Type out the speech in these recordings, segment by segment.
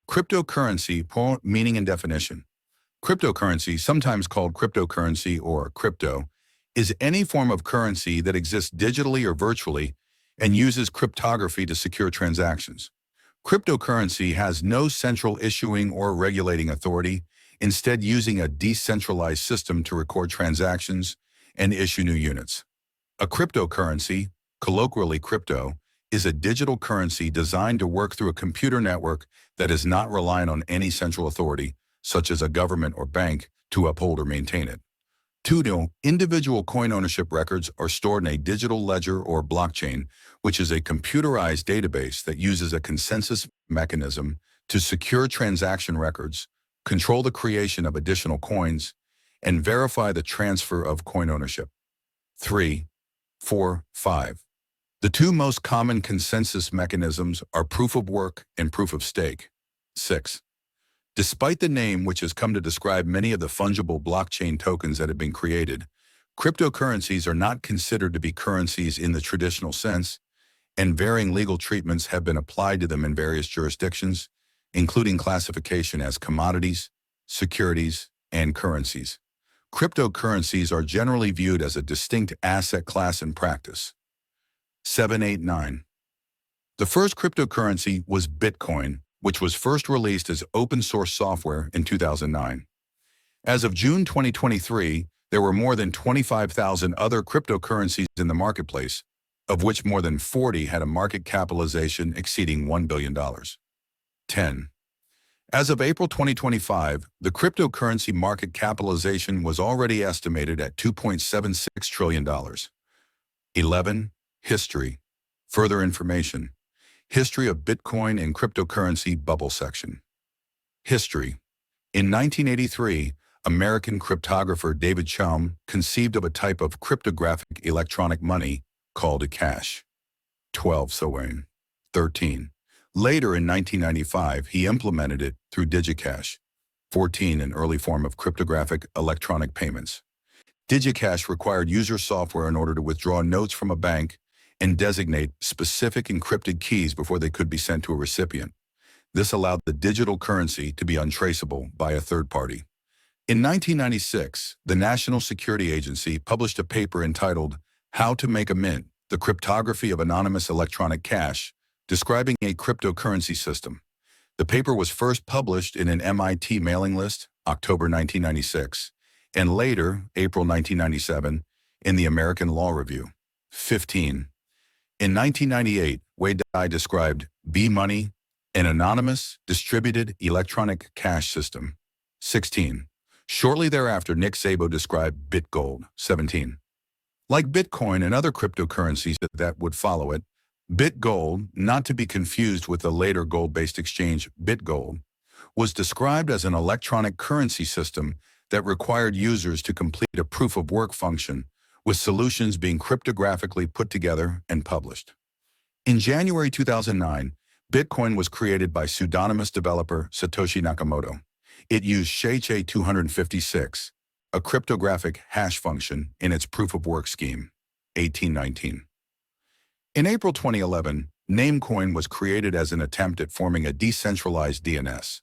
Cryptocurrency, meaning and definition. Cryptocurrency, sometimes called cryptocurrency or crypto, is any form of currency that exists digitally or virtually and uses cryptography to secure transactions. Cryptocurrency has no central issuing or regulating authority, instead using a decentralized system to record transactions and issue new units. A cryptocurrency, colloquially crypto, is a digital currency designed to work through a computer network that is not reliant on any central authority, such as a government or bank, to uphold or maintain it. 2. Individual coin ownership records are stored in a digital ledger or blockchain, which is a computerized database that uses a consensus mechanism to secure transaction records, control the creation of additional coins, and verify the transfer of coin ownership. 3, 4, 5. The two most common consensus mechanisms are proof of work and proof of stake. 6. Despite the name, which has come to describe many of the fungible blockchain tokens that have been created, cryptocurrencies are not considered to be currencies in the traditional sense, and varying legal treatments have been applied to them in various jurisdictions, including classification as commodities, securities, and currencies. Cryptocurrencies are generally viewed as a distinct asset class in practice. 7, 8, 9. The first cryptocurrency was Bitcoin, which was first released as open-source software in 2009. As of June 2023, there were more than 25,000 other cryptocurrencies in the marketplace, of which more than 40 had a market capitalization exceeding $1 billion. 10. As of April 2025, the cryptocurrency market capitalization was already estimated at $2.76 trillion. 11. History. Further information. History of Bitcoin and cryptocurrency bubble section. History. In 1983, American cryptographer David Chaum conceived of a type of cryptographic electronic money called a cash. 12. Soane. 13. Later in 1995, he implemented it through DigiCash. 14. An early form of cryptographic electronic payments. DigiCash required user software in order to withdraw notes from a bank and designate specific encrypted keys before they could be sent to a recipient. This allowed the digital currency to be untraceable by a third party. In 1996, the National Security Agency published a paper entitled How to Make a Mint, the Cryptography of Anonymous Electronic Cash, describing a cryptocurrency system. The paper was first published in an MIT mailing list, October 1996, and later, April 1997, in the American Law Review. 15. In 1998, Wei Dai described B-Money, an anonymous, distributed electronic cash system. 16. Shortly thereafter, Nick Szabo described BitGold. 17. Like Bitcoin and other cryptocurrencies that would follow it, BitGold, not to be confused with the later gold-based exchange BitGold, was described as an electronic currency system that required users to complete a proof-of-work function, with solutions being cryptographically put together and published. In January 2009, Bitcoin was created by pseudonymous developer Satoshi Nakamoto. It used SHA-256, a cryptographic hash function, in its proof-of-work scheme. 1819. In April 2011, Namecoin was created as an attempt at forming a decentralized DNS.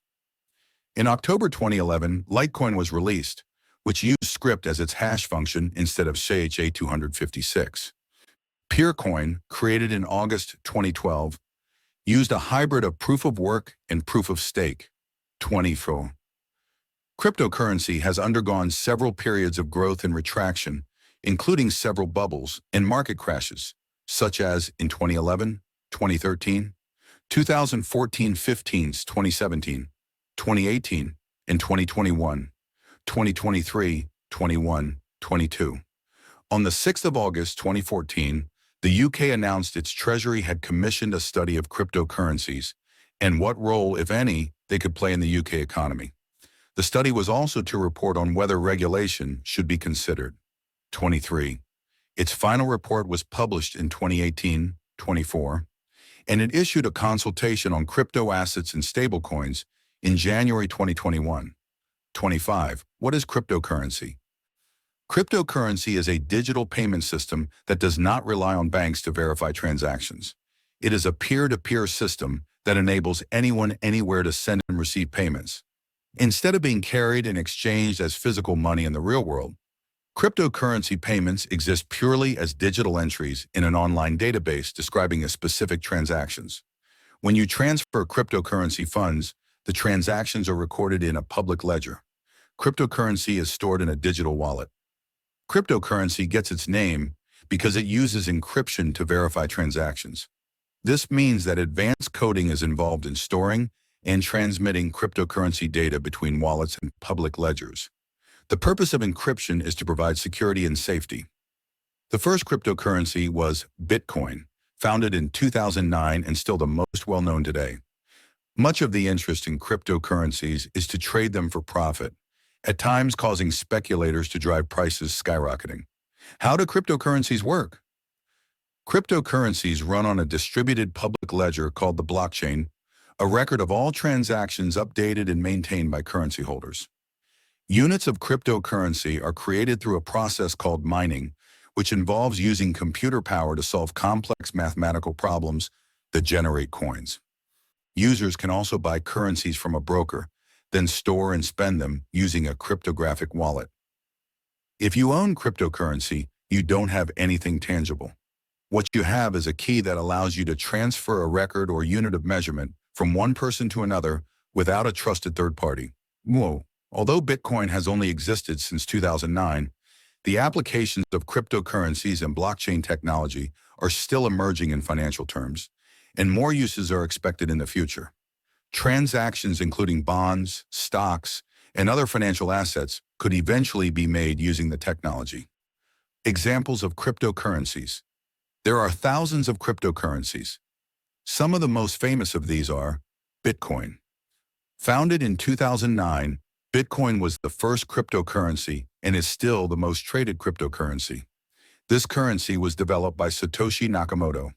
In October 2011, Litecoin was released, which used Script as its hash function instead of SHA-256. Peercoin, created in August 2012, used a hybrid of proof-of-work and proof-of-stake. 24. Cryptocurrency has undergone several periods of growth and retraction, including several bubbles and market crashes, such as in 2011, 2013, 2014-15, 2017, 2018, and 2021, 2023, 21, 22. On the 6th of August 2014, the UK announced its Treasury had commissioned a study of cryptocurrencies and what role, if any, they could play in the UK economy. The study was also to report on whether regulation should be considered. 23. Its final report was published in 2018-24, and it issued a consultation on crypto assets and stablecoins in January 2021. 25. What is cryptocurrency? Cryptocurrency is a digital payment system that does not rely on banks to verify transactions. It is a peer-to-peer system that enables anyone anywhere to send and receive payments. Instead of being carried and exchanged as physical money in the real world, cryptocurrency payments exist purely as digital entries in an online database describing a specific transactions. When you transfer cryptocurrency funds, the transactions are recorded in a public ledger. Cryptocurrency is stored in a digital wallet. Cryptocurrency gets its name because it uses encryption to verify transactions. This means that advanced coding is involved in storing and transmitting cryptocurrency data between wallets and public ledgers. The purpose of encryption is to provide security and safety. The first cryptocurrency was Bitcoin, founded in 2009 and still the most well-known today. Much of the interest in cryptocurrencies is to trade them for profit, at times causing speculators to drive prices skyrocketing. How do cryptocurrencies work? Cryptocurrencies run on a distributed public ledger called the blockchain, a record of all transactions updated and maintained by currency holders. Units of cryptocurrency are created through a process called mining, which involves using computer power to solve complex mathematical problems that generate coins. Users can also buy currencies from a broker, then store and spend them using a cryptographic wallet. If you own cryptocurrency, you don't have anything tangible. What you have is a key that allows you to transfer a record or unit of measurement from one person to another without a trusted third party. Although Bitcoin has only existed since 2009, the applications of cryptocurrencies and blockchain technology are still emerging in financial terms, and more uses are expected in the future. Transactions including bonds, stocks, and other financial assets could eventually be made using the technology. Examples of cryptocurrencies. There are thousands of cryptocurrencies. Some of the most famous of these are Bitcoin. Founded in 2009, Bitcoin was the first cryptocurrency and is still the most traded cryptocurrency. This currency was developed by Satoshi Nakamoto,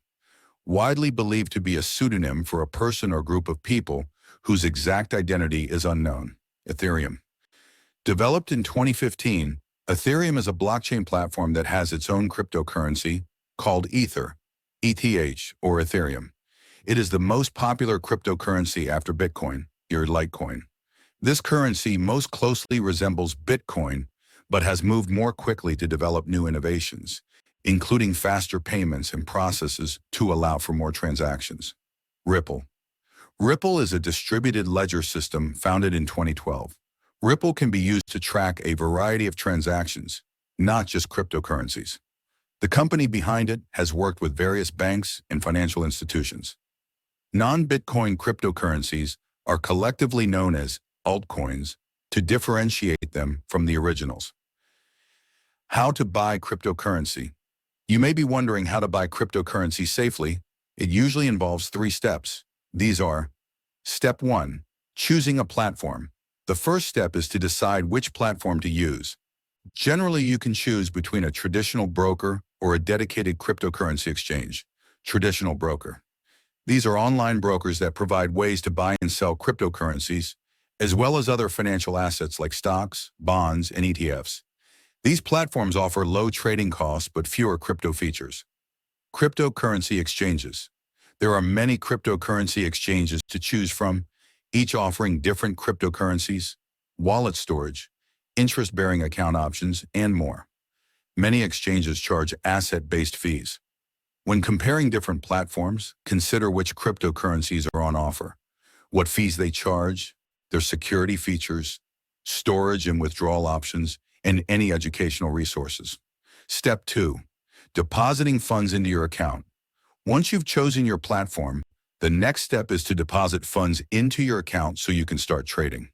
widely believed to be a pseudonym for a person or group of people whose exact identity is unknown. Ethereum. Developed in 2015, Ethereum is a blockchain platform that has its own cryptocurrency called Ether, ETH, or Ethereum. It is the most popular cryptocurrency after Bitcoin, your Litecoin. This currency most closely resembles Bitcoin, but has moved more quickly to develop new innovations, including faster payments and processes to allow for more transactions. Ripple. Ripple is a distributed ledger system founded in 2012. Ripple can be used to track a variety of transactions, not just cryptocurrencies. The company behind it has worked with various banks and financial institutions. Non-Bitcoin cryptocurrencies are collectively known as altcoins to differentiate them from the originals. How to buy cryptocurrency. You may be wondering how to buy cryptocurrency safely. It usually involves 3 steps. These are: Step 1. Choosing a platform. The first step is to decide which platform to use. Generally, you can choose between a traditional broker or a dedicated cryptocurrency exchange. Traditional broker. These are online brokers that provide ways to buy and sell cryptocurrencies, as well as other financial assets like stocks, bonds, and ETFs. These platforms offer low trading costs but fewer crypto features. Cryptocurrency exchanges. There are many cryptocurrency exchanges to choose from, each offering different cryptocurrencies, wallet storage, interest-bearing account options, and more. Many exchanges charge asset-based fees. When comparing different platforms, consider which cryptocurrencies are on offer, what fees they charge, their security features, storage and withdrawal options, and any educational resources. Step 2. Depositing funds into your account. Once you've chosen your platform, the next step is to deposit funds into your account so you can start trading.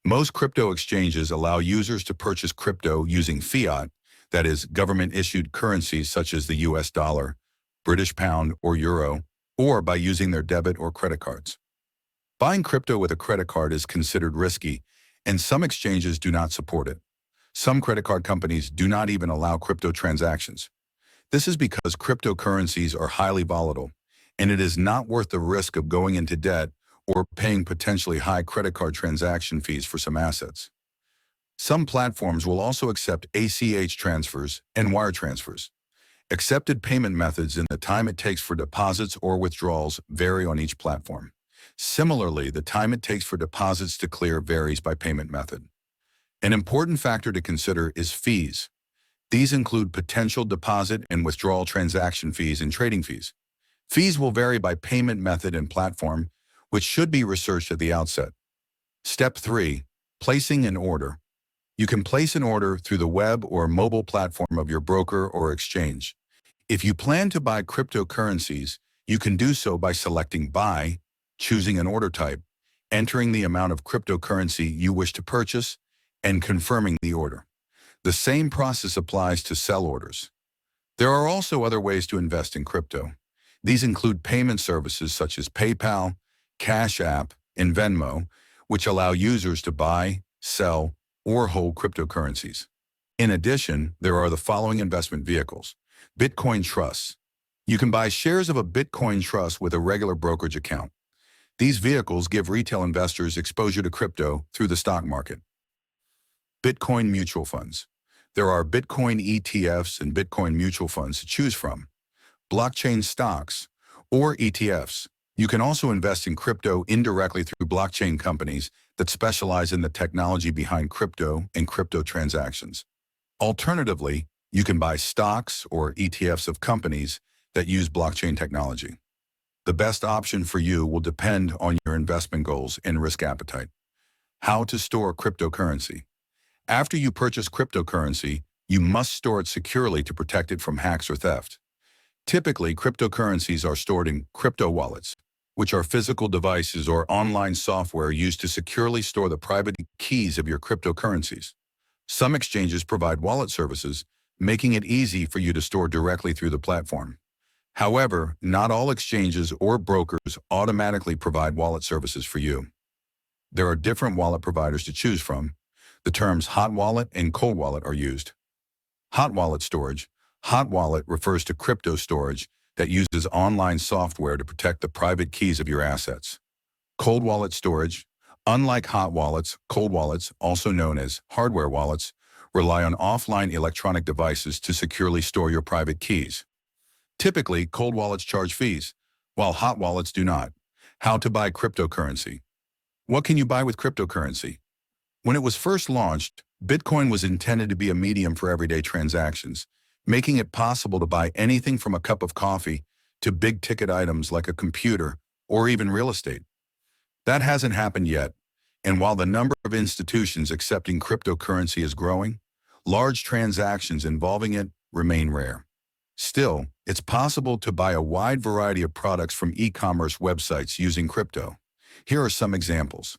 Most crypto exchanges allow users to purchase crypto using fiat, that is, government-issued currencies such as the US dollar, British pound, or euro, or by using their debit or credit cards. Buying crypto with a credit card is considered risky, and some exchanges do not support it. Some credit card companies do not even allow crypto transactions. This is because cryptocurrencies are highly volatile, and it is not worth the risk of going into debt or paying potentially high credit card transaction fees for some assets. Some platforms will also accept ACH transfers and wire transfers. Accepted payment methods and the time it takes for deposits or withdrawals vary on each platform. Similarly, the time it takes for deposits to clear varies by payment method. An important factor to consider is fees. These include potential deposit and withdrawal transaction fees and trading fees. Fees will vary by payment method and platform, which should be researched at the outset. Step 3. Placing an order. You can place an order through the web or mobile platform of your broker or exchange. If you plan to buy cryptocurrencies, you can do so by selecting Buy, choosing an order type, entering the amount of cryptocurrency you wish to purchase, and confirming the order. The same process applies to sell orders. There are also other ways to invest in crypto. These include payment services such as PayPal, Cash App, and Venmo, which allow users to buy, sell, or hold cryptocurrencies. In addition, there are the following investment vehicles. Bitcoin trusts. You can buy shares of a Bitcoin trust with a regular brokerage account. These vehicles give retail investors exposure to crypto through the stock market. Bitcoin mutual funds. There are Bitcoin ETFs and Bitcoin mutual funds to choose from. Blockchain stocks, or ETFs. You can also invest in crypto indirectly through blockchain companies that specialize in the technology behind crypto and crypto transactions. Alternatively, you can buy stocks or ETFs of companies that use blockchain technology. The best option for you will depend on your investment goals and risk appetite. How to store cryptocurrency. After you purchase cryptocurrency, you must store it securely to protect it from hacks or theft. Typically, cryptocurrencies are stored in crypto wallets, which are physical devices or online software used to securely store the private keys of your cryptocurrencies. Some exchanges provide wallet services, making it easy for you to store directly through the platform. However, not all exchanges or brokers automatically provide wallet services for you. There are different wallet providers to choose from. The terms hot wallet and cold wallet are used. Hot wallet storage. Hot wallet refers to crypto storage that uses online software to protect the private keys of your assets. Cold wallet storage. Unlike hot wallets, cold wallets, also known as hardware wallets, rely on offline electronic devices to securely store your private keys. Typically, cold wallets charge fees, while hot wallets do not. How to buy cryptocurrency. What can you buy with cryptocurrency? When it was first launched, Bitcoin was intended to be a medium for everyday transactions, making it possible to buy anything from a cup of coffee to big-ticket items like a computer or even real estate. That hasn't happened yet, and while the number of institutions accepting cryptocurrency is growing, large transactions involving it remain rare. Still, it's possible to buy a wide variety of products from e-commerce websites using crypto. Here are some examples.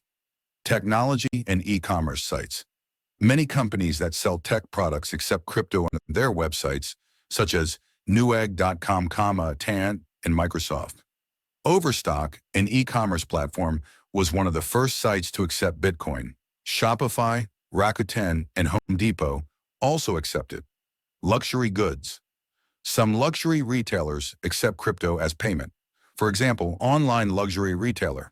Technology and e-commerce sites. Many companies that sell tech products accept crypto on their websites, such as Newegg.com, Tant, and Microsoft. Overstock, an e-commerce platform, was one of the first sites to accept Bitcoin. Shopify, Rakuten, and Home Depot also accept it. Luxury goods. Some luxury retailers accept crypto as payment. For example, online luxury retailer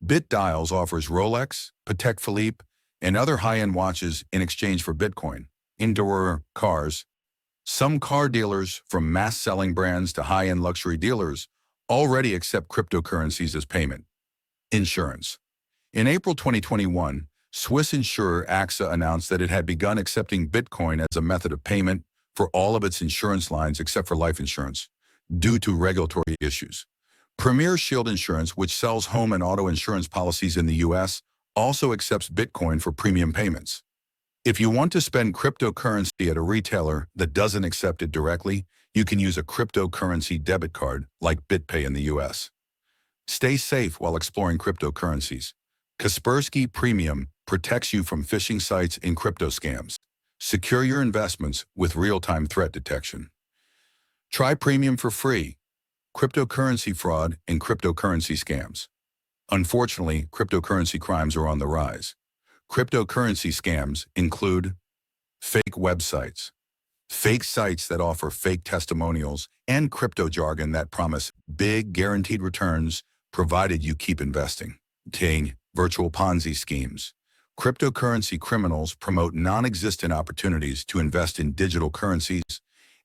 BitDials offers Rolex, Patek Philippe, and other high-end watches in exchange for Bitcoin. Indoor cars. Some car dealers, from mass-selling brands to high-end luxury dealers, already accept cryptocurrencies as payment. Insurance. In April 2021, Swiss insurer AXA announced that it had begun accepting Bitcoin as a method of payment for all of its insurance lines except for life insurance, due to regulatory issues. Premier Shield Insurance, which sells home and auto insurance policies in the U.S., also accepts Bitcoin for premium payments. If you want to spend cryptocurrency at a retailer that doesn't accept it directly, you can use a cryptocurrency debit card like BitPay in the U.S. Stay safe while exploring cryptocurrencies. Kaspersky Premium protects you from phishing sites and crypto scams. Secure your investments with real-time threat detection. Try Premium for free. Cryptocurrency fraud and cryptocurrency scams. Unfortunately, cryptocurrency crimes are on the rise. Cryptocurrency scams include fake websites, fake sites that offer fake testimonials, and crypto jargon that promise big guaranteed returns provided you keep investing. Virtual Ponzi schemes. Cryptocurrency criminals promote non-existent opportunities to invest in digital currencies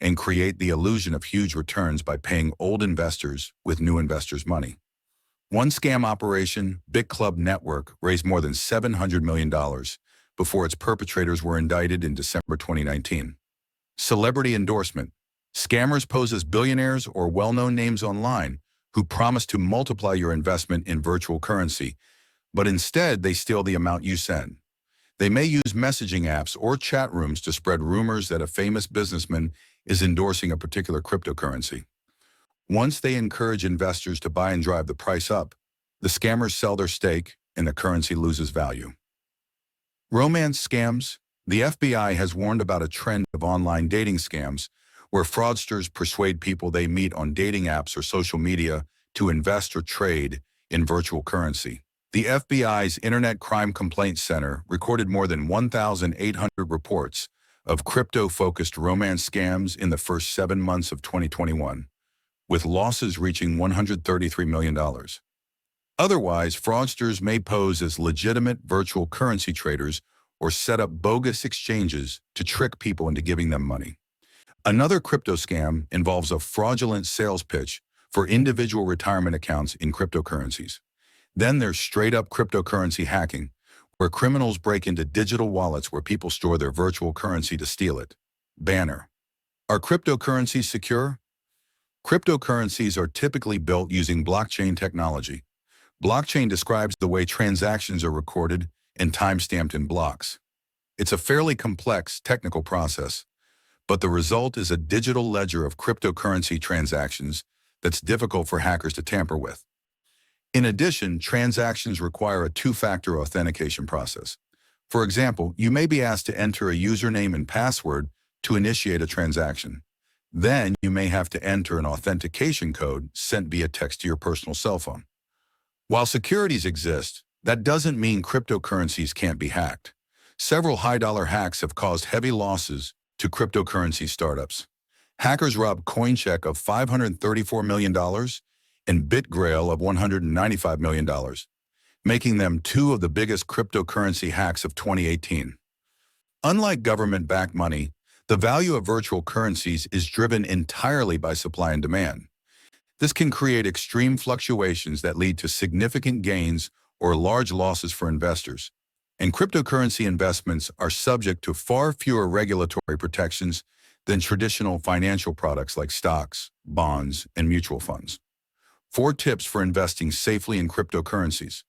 and create the illusion of huge returns by paying old investors with new investors' money. One scam operation, BitClub Network, raised more than $700 million before its perpetrators were indicted in December 2019. Celebrity endorsement. Scammers pose as billionaires or well-known names online who promise to multiply your investment in virtual currency, but instead they steal the amount you send. They may use messaging apps or chat rooms to spread rumors that a famous businessman is endorsing a particular cryptocurrency. Once they encourage investors to buy and drive the price up, the scammers sell their stake and the currency loses value. Romance scams. The FBI has warned about a trend of online dating scams where fraudsters persuade people they meet on dating apps or social media to invest or trade in virtual currency. The FBI's Internet Crime Complaint Center recorded more than 1,800 reports of crypto-focused romance scams in the first 7 months of 2021, with losses reaching $133 million. Otherwise, fraudsters may pose as legitimate virtual currency traders or set up bogus exchanges to trick people into giving them money. Another crypto scam involves a fraudulent sales pitch for individual retirement accounts in cryptocurrencies. Then there's straight-up cryptocurrency hacking, where criminals break into digital wallets where people store their virtual currency to steal it. Banner. Are cryptocurrencies secure? Cryptocurrencies are typically built using blockchain technology. Blockchain describes the way transactions are recorded and time-stamped in blocks. It's a fairly complex technical process, but the result is a digital ledger of cryptocurrency transactions that's difficult for hackers to tamper with. In addition, transactions require a two-factor authentication process. For example, you may be asked to enter a username and password to initiate a transaction. Then you may have to enter an authentication code sent via text to your personal cell phone. While securities exist, that doesn't mean cryptocurrencies can't be hacked. Several high-dollar hacks have caused heavy losses to cryptocurrency startups. Hackers robbed Coincheck of $534 million and BitGrail of $195 million, making them two of the biggest cryptocurrency hacks of 2018. Unlike government-backed money, the value of virtual currencies is driven entirely by supply and demand. This can create extreme fluctuations that lead to significant gains or large losses for investors. And cryptocurrency investments are subject to far fewer regulatory protections than traditional financial products like stocks, bonds, and mutual funds. 4 tips for investing safely in cryptocurrencies.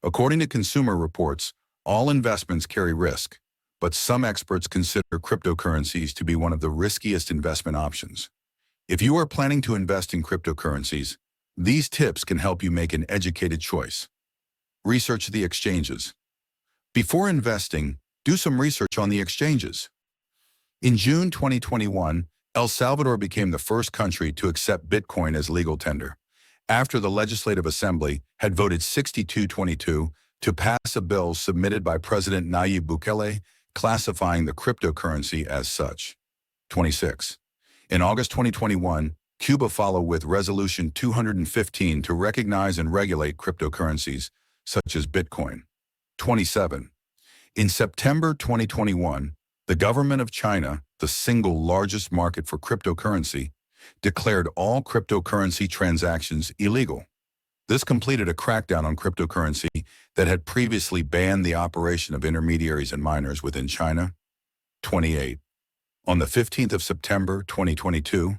According to Consumer Reports, all investments carry risk, but some experts consider cryptocurrencies to be one of the riskiest investment options. If you are planning to invest in cryptocurrencies, these tips can help you make an educated choice. Research the exchanges. Before investing, do some research on the exchanges. In June 2021, El Salvador became the first country to accept Bitcoin as legal tender, after the Legislative Assembly had voted 62-22 to pass a bill submitted by President Nayib Bukele classifying the cryptocurrency as such. 26. In August 2021, Cuba followed with Resolution 215 to recognize and regulate cryptocurrencies, such as Bitcoin. 27. In September 2021, the government of China, the single largest market for cryptocurrency, declared all cryptocurrency transactions illegal. This completed a crackdown on cryptocurrency that had previously banned the operation of intermediaries and miners within China. 28. On the 15th of September 2022,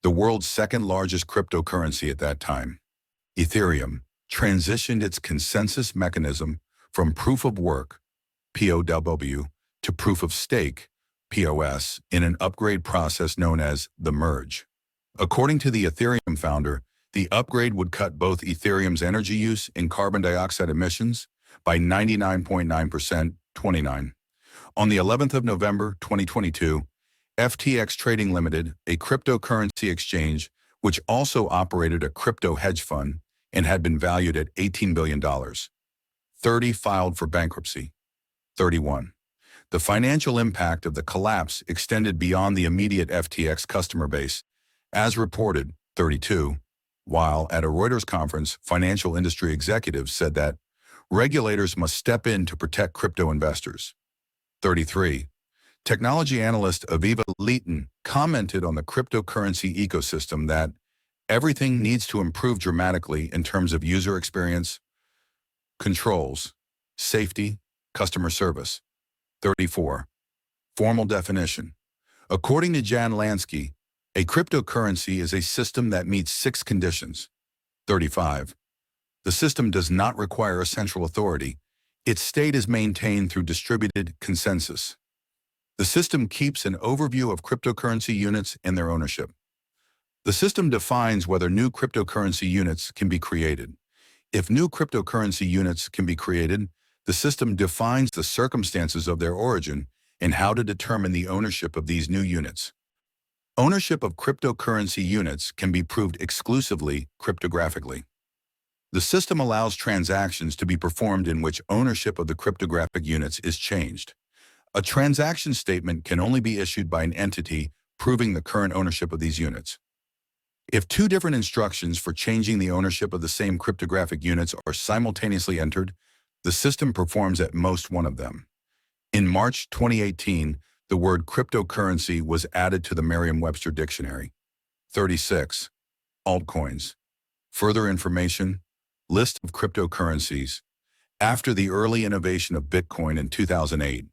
the world's second largest cryptocurrency at that time, Ethereum, transitioned its consensus mechanism from proof of work, POW, to proof of stake, POS, in an upgrade process known as the merge. According to the Ethereum founder, the upgrade would cut both Ethereum's energy use and carbon dioxide emissions by 99.9%, 29. On the 11th of November 2022, FTX Trading Limited, a cryptocurrency exchange which also operated a crypto hedge fund and had been valued at $18 billion, 30 filed for bankruptcy. 31. The financial impact of the collapse extended beyond the immediate FTX customer base, as reported. 32. While at a Reuters conference, financial industry executives said that regulators must step in to protect crypto investors. 33. Technology analyst Aviva Leighton commented on the cryptocurrency ecosystem that, Everything needs to improve dramatically in terms of user experience, controls, safety, customer service. 34. Formal definition. According to Jan Lansky, a cryptocurrency is a system that meets 6 conditions. 35. The system does not require a central authority. Its state is maintained through distributed consensus. The system keeps an overview of cryptocurrency units and their ownership. The system defines whether new cryptocurrency units can be created. If new cryptocurrency units can be created, the system defines the circumstances of their origin and how to determine the ownership of these new units. Ownership of cryptocurrency units can be proved exclusively cryptographically. The system allows transactions to be performed in which ownership of the cryptographic units is changed. A transaction statement can only be issued by an entity proving the current ownership of these units. If 2 different instructions for changing the ownership of the same cryptographic units are simultaneously entered, the system performs at most one of them. In March 2018, the word cryptocurrency was added to the Merriam-Webster dictionary. 36. Altcoins. Further information. List of cryptocurrencies. After the early innovation of Bitcoin in 2008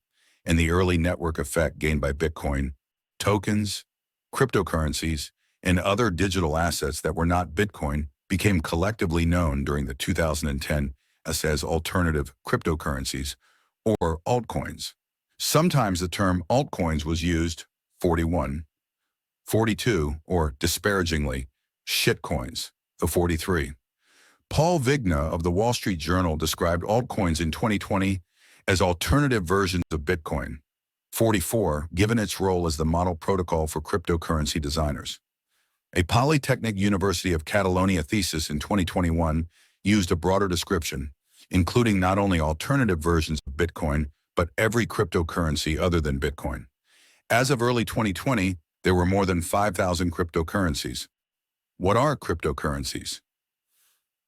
and the early network effect gained by Bitcoin, tokens, cryptocurrencies, and other digital assets that were not Bitcoin became collectively known during the 2010 as alternative cryptocurrencies, or altcoins. Sometimes the term altcoins was used. 41. 42, or disparagingly, shitcoins. The 43. Paul Vigna of the Wall Street Journal described altcoins in 2020 as alternative versions of Bitcoin. 44, given its role as the model protocol for cryptocurrency designers. A Polytechnic University of Catalonia thesis in 2021 used a broader description, including not only alternative versions of Bitcoin, but every cryptocurrency other than Bitcoin. As of early 2020, there were more than 5,000 cryptocurrencies. What are cryptocurrencies?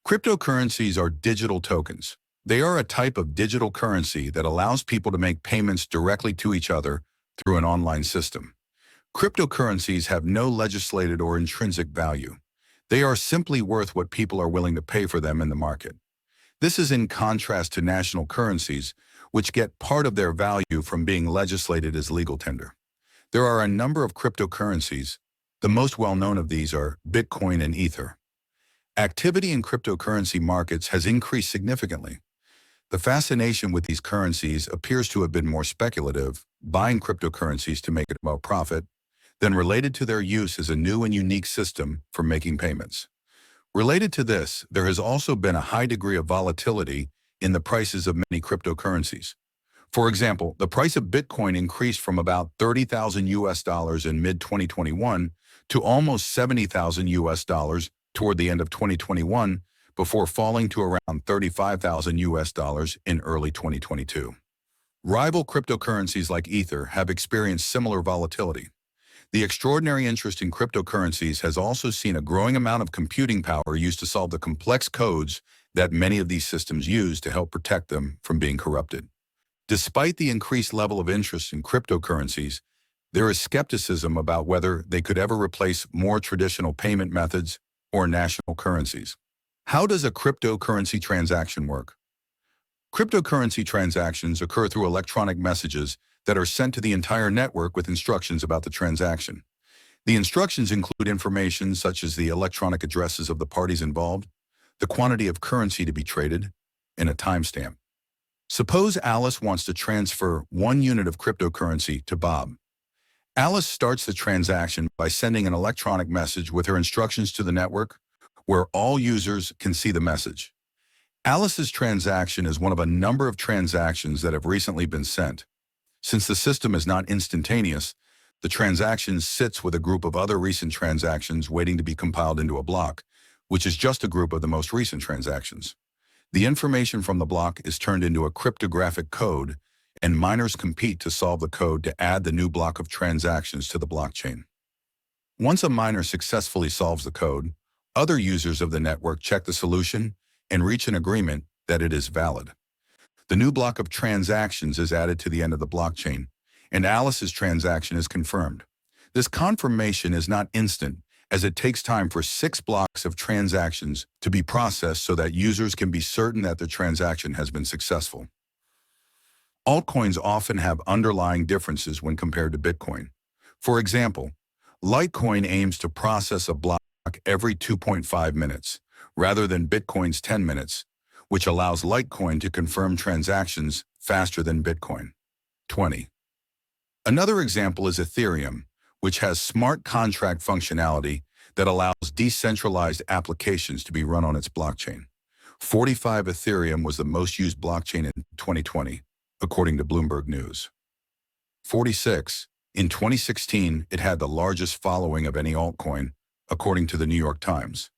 Cryptocurrencies are digital tokens. They are a type of digital currency that allows people to make payments directly to each other through an online system. Cryptocurrencies have no legislated or intrinsic value. They are simply worth what people are willing to pay for them in the market. This is in contrast to national currencies, which get part of their value from being legislated as legal tender. There are a number of cryptocurrencies. The most well-known of these are Bitcoin and Ether. Activity in cryptocurrency markets has increased significantly. The fascination with these currencies appears to have been more speculative, buying cryptocurrencies to make it about profit, than related to their use as a new and unique system for making payments. Related to this, there has also been a high degree of volatility in the prices of many cryptocurrencies. For example, the price of Bitcoin increased from about $30,000 in mid-2021 to almost $70,000 toward the end of 2021, before falling to around $35,000 in early 2022. Rival cryptocurrencies like Ether have experienced similar volatility. The extraordinary interest in cryptocurrencies has also seen a growing amount of computing power used to solve the complex codes that many of these systems use to help protect them from being corrupted. Despite the increased level of interest in cryptocurrencies, there is skepticism about whether they could ever replace more traditional payment methods or national currencies. How does a cryptocurrency transaction work? Cryptocurrency transactions occur through electronic messages that are sent to the entire network with instructions about the transaction. The instructions include information such as the electronic addresses of the parties involved, the quantity of currency to be traded, and a timestamp. Suppose Alice wants to transfer 1 unit of cryptocurrency to Bob. Alice starts the transaction by sending an electronic message with her instructions to the network, where all users can see the message. Alice's transaction is one of a number of transactions that have recently been sent. Since the system is not instantaneous, the transaction sits with a group of other recent transactions waiting to be compiled into a block, which is just a group of the most recent transactions. The information from the block is turned into a cryptographic code, and miners compete to solve the code to add the new block of transactions to the blockchain. Once a miner successfully solves the code, other users of the network check the solution and reach an agreement that it is valid. The new block of transactions is added to the end of the blockchain, and Alice's transaction is confirmed. This confirmation is not instant, as it takes time for 6 blocks of transactions to be processed so that users can be certain that the transaction has been successful. Altcoins often have underlying differences when compared to Bitcoin. For example, Litecoin aims to process a block every 2.5 minutes, rather than Bitcoin's 10 minutes, which allows Litecoin to confirm transactions faster than Bitcoin. 20. Another example is Ethereum, which has smart contract functionality that allows decentralized applications to be run on its blockchain. 45 Ethereum was the most used blockchain in 2020, according to Bloomberg News. 46. In 2016, it had the largest following of any altcoin, according to the New York Times.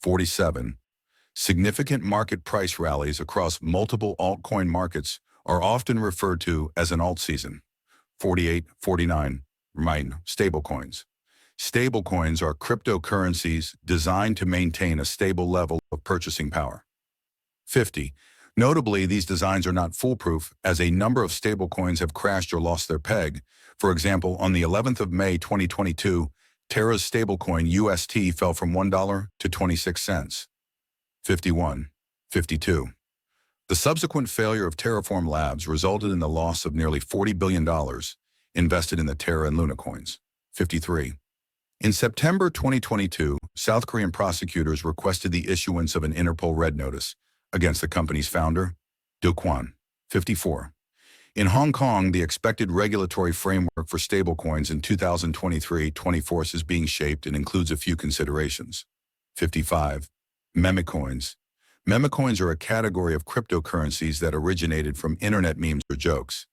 47. Significant market price rallies across multiple altcoin markets are often referred to as an alt season. 48, 49. Stablecoins. Stablecoins are cryptocurrencies designed to maintain a stable level of purchasing power. 50. Notably, these designs are not foolproof, as a number of stablecoins have crashed or lost their peg. For example, on the 11th of May 2022, Terra's stablecoin UST fell from $1 to 26 cents. 51. 52. The subsequent failure of Terraform Labs resulted in the loss of nearly $40 billion invested in the Terra and Luna coins. 53. In September 2022, South Korean prosecutors requested the issuance of an Interpol Red Notice against the company's founder, Do Kwon. 54. In Hong Kong, the expected regulatory framework for stablecoins in 2023-24 is being shaped and includes a few considerations. 55. Memecoins. Memecoins are a category of cryptocurrencies that originated from internet memes or jokes.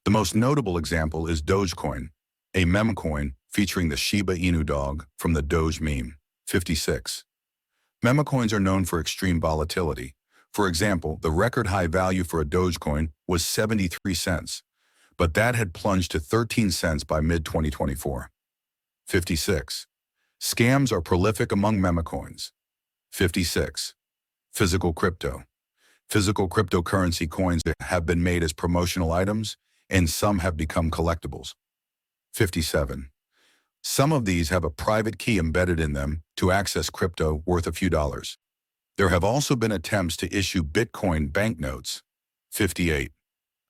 The most notable example is Dogecoin, a memecoin featuring the Shiba Inu dog from the Doge meme. 56. Memecoins are known for extreme volatility. For example, the record high value for a Dogecoin was 73 cents, but that had plunged to 13 cents by mid-2024. 56. Scams are prolific among memecoins. 56. Physical crypto. Physical cryptocurrency coins have been made as promotional items, and some have become collectibles. 57. Some of these have a private key embedded in them to access crypto worth a few dollars. There have also been attempts to issue Bitcoin banknotes. 58.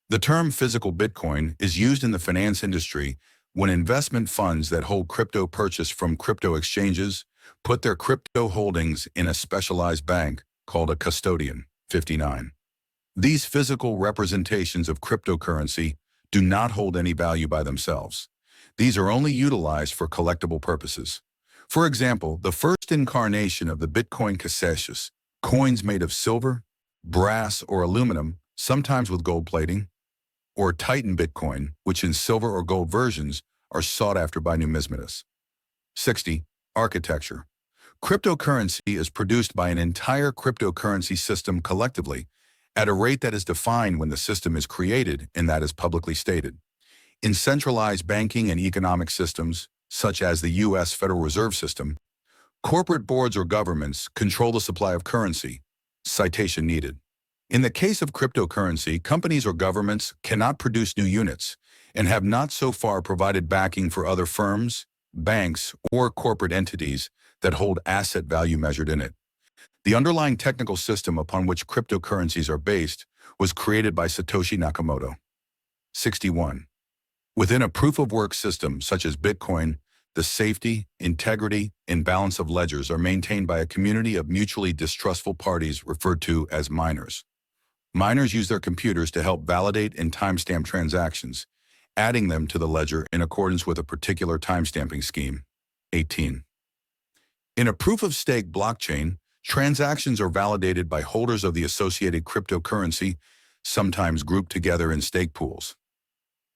The term physical Bitcoin is used in the finance industry when investment funds that hold crypto purchase from crypto exchanges put their crypto holdings in a specialized bank called a custodian. 59. These physical representations of cryptocurrency do not hold any value by themselves. These are only utilized for collectible purposes. For example, the first incarnation of the Bitcoin cassette, coins made of silver, brass, or aluminum, sometimes with gold plating, or Titan Bitcoin, which in silver or gold versions are sought after by numismatists. 60. Architecture. Cryptocurrency is produced by an entire cryptocurrency system collectively at a rate that is defined when the system is created and that is publicly stated. In centralized banking and economic systems, such as the U.S. Federal Reserve System, corporate boards or governments control the supply of currency. Citation needed. In the case of cryptocurrency, companies or governments cannot produce new units and have not so far provided backing for other firms, banks, or corporate entities that hold asset value measured in it. The underlying technical system upon which cryptocurrencies are based was created by Satoshi Nakamoto. 61. Within a proof-of-work system such as Bitcoin, the safety, integrity, and balance of ledgers are maintained by a community of mutually distrustful parties referred to as miners. Miners use their computers to help validate and timestamp transactions, adding them to the ledger in accordance with a particular timestamping scheme. 18. In a proof-of-stake blockchain, transactions are validated by holders of the associated cryptocurrency, sometimes grouped together in stake pools.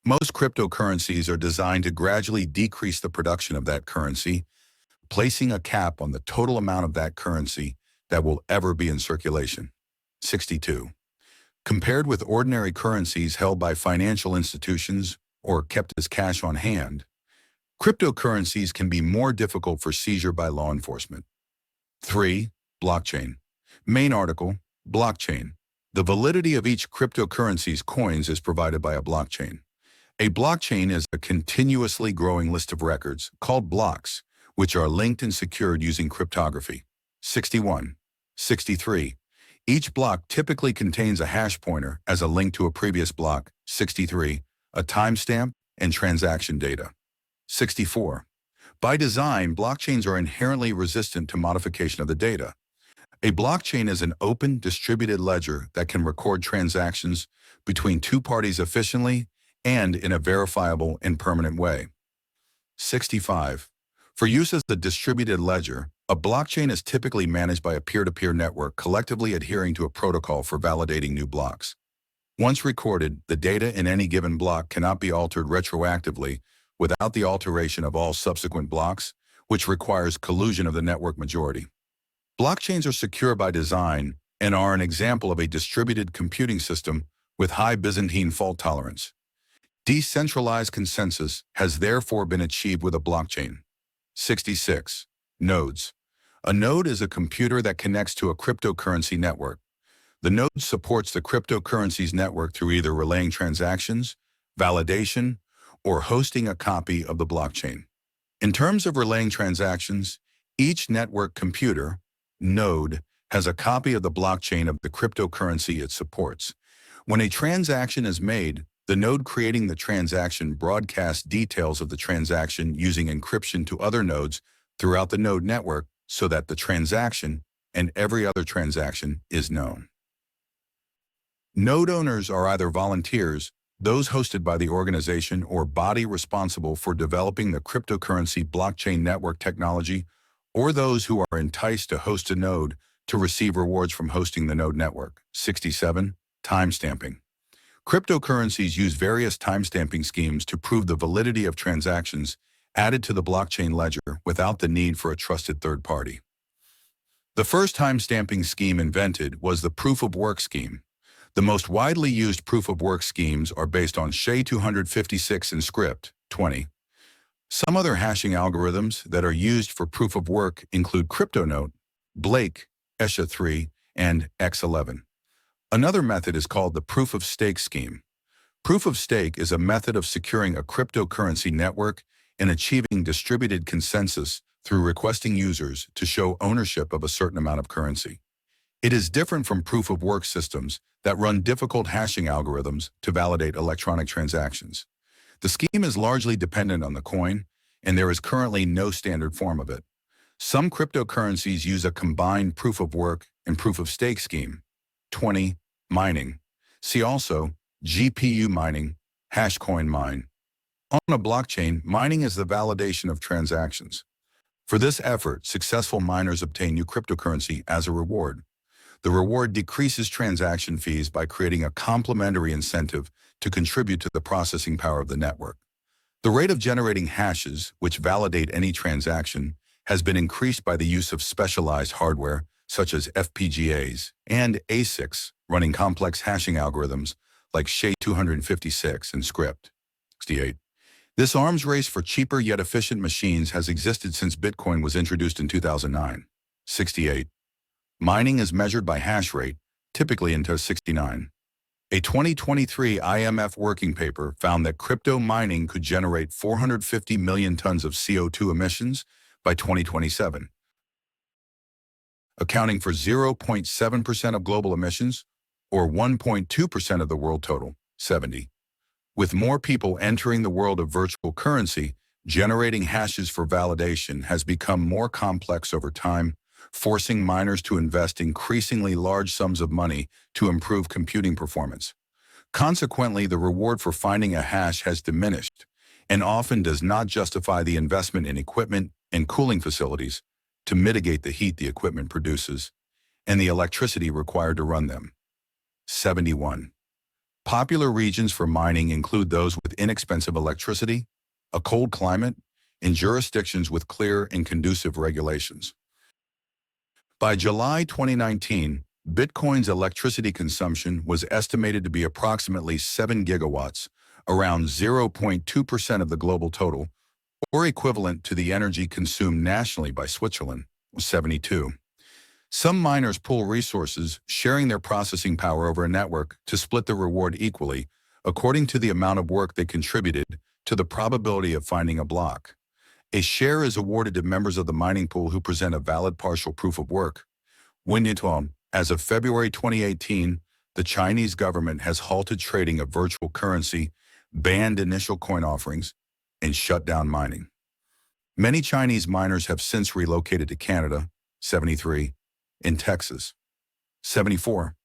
Most cryptocurrencies are designed to gradually decrease the production of that currency, placing a cap on the total amount of that currency that will ever be in circulation. 62. Compared with ordinary currencies held by financial institutions or kept as cash on hand, cryptocurrencies can be more difficult for seizure by law enforcement. 3. Blockchain. Main article, blockchain. The validity of each cryptocurrency's coins is provided by a blockchain. A blockchain is a continuously growing list of records, called blocks, which are linked and secured using cryptography. 61. 63. Each block typically contains a hash pointer as a link to a previous block. 63. A timestamp and transaction data. 64. By design, blockchains are inherently resistant to modification of the data. A blockchain is an open, distributed ledger that can record transactions between two parties efficiently and in a verifiable and permanent way. 65. For use as a distributed ledger, a blockchain is typically managed by a peer-to-peer network collectively adhering to a protocol for validating new blocks. Once recorded, the data in any given block cannot be altered retroactively without the alteration of all subsequent blocks, which requires collusion of the network majority. Blockchains are secure by design and are an example of a distributed computing system with high Byzantine fault tolerance. Decentralized consensus has therefore been achieved with a blockchain. 66. Nodes. A node is a computer that connects to a cryptocurrency network. The node supports the cryptocurrency's network through either relaying transactions, validation, or hosting a copy of the blockchain. In terms of relaying transactions, each network computer, node, has a copy of the blockchain of the cryptocurrency it supports. When a transaction is made, the node creating the transaction broadcasts details of the transaction using encryption to other nodes throughout the node network so that the transaction and every other transaction is known. Node owners are either volunteers, those hosted by the organization or body responsible for developing the cryptocurrency blockchain network technology, or those who are enticed to host a node to receive rewards from hosting the node network. 67. Timestamping. Cryptocurrencies use various timestamping schemes to prove the validity of transactions added to the blockchain ledger without the need for a trusted third party. The first timestamping scheme invented was the proof-of-work scheme. The most widely used proof-of-work schemes are based on SHA-256 and Script 20. Some other hashing algorithms that are used for proof-of-work include CryptoNote, Blake, SHA-3, and X11. Another method is called the proof-of-stake scheme. Proof-of-stake is a method of securing a cryptocurrency network and achieving distributed consensus through requesting users to show ownership of a certain amount of currency. It is different from proof-of-work systems that run difficult hashing algorithms to validate electronic transactions. The scheme is largely dependent on the coin, and there is currently no standard form of it. Some cryptocurrencies use a combined proof-of-work and proof-of-stake scheme. 20. Mining. See also GPU mining, hashcoin mine. On a blockchain, mining is the validation of transactions. For this effort, successful miners obtain new cryptocurrency as a reward. The reward decreases transaction fees by creating a complementary incentive to contribute to the processing power of the network. The rate of generating hashes, which validate any transaction, has been increased by the use of specialized hardware, such as FPGAs and ASICs, running complex hashing algorithms like SHA-256 and Script 68. This arms race for cheaper yet efficient machines has existed since Bitcoin was introduced in 2009. 68. Mining is measured by hash rate, typically into 69. A 2023 IMF working paper found that crypto mining could generate 450 million tons of CO2 emissions by 2027, accounting for 0.7% of global emissions, or 1.2% of the world total. 70. With more people entering the world of virtual currency, generating hashes for validation has become more complex over time, forcing miners to invest increasingly large sums of money to improve computing performance. Consequently, the reward for finding a hash has diminished and often does not justify the investment in equipment and cooling facilities to mitigate the heat the equipment produces and the electricity required to run them. 71. Popular regions for mining include those with inexpensive electricity, a cold climate, and jurisdictions with clear and conducive regulations. By July 2019, Bitcoin's electricity consumption was estimated to be approximately 7 gigawatts, around 0.2% of the global total, or equivalent to the energy consumed nationally by Switzerland. 72. Some miners pool resources, sharing their processing power over a network to split the reward equally, according to the amount of work they contributed to the probability of finding a block. A share is awarded to members of the mining pool who present a valid partial proof of work. As of February 2018, the Chinese government has halted trading of virtual currency, banned initial coin offerings, and shut down mining. Many Chinese miners have since relocated to Canada, 73, and Texas, 74.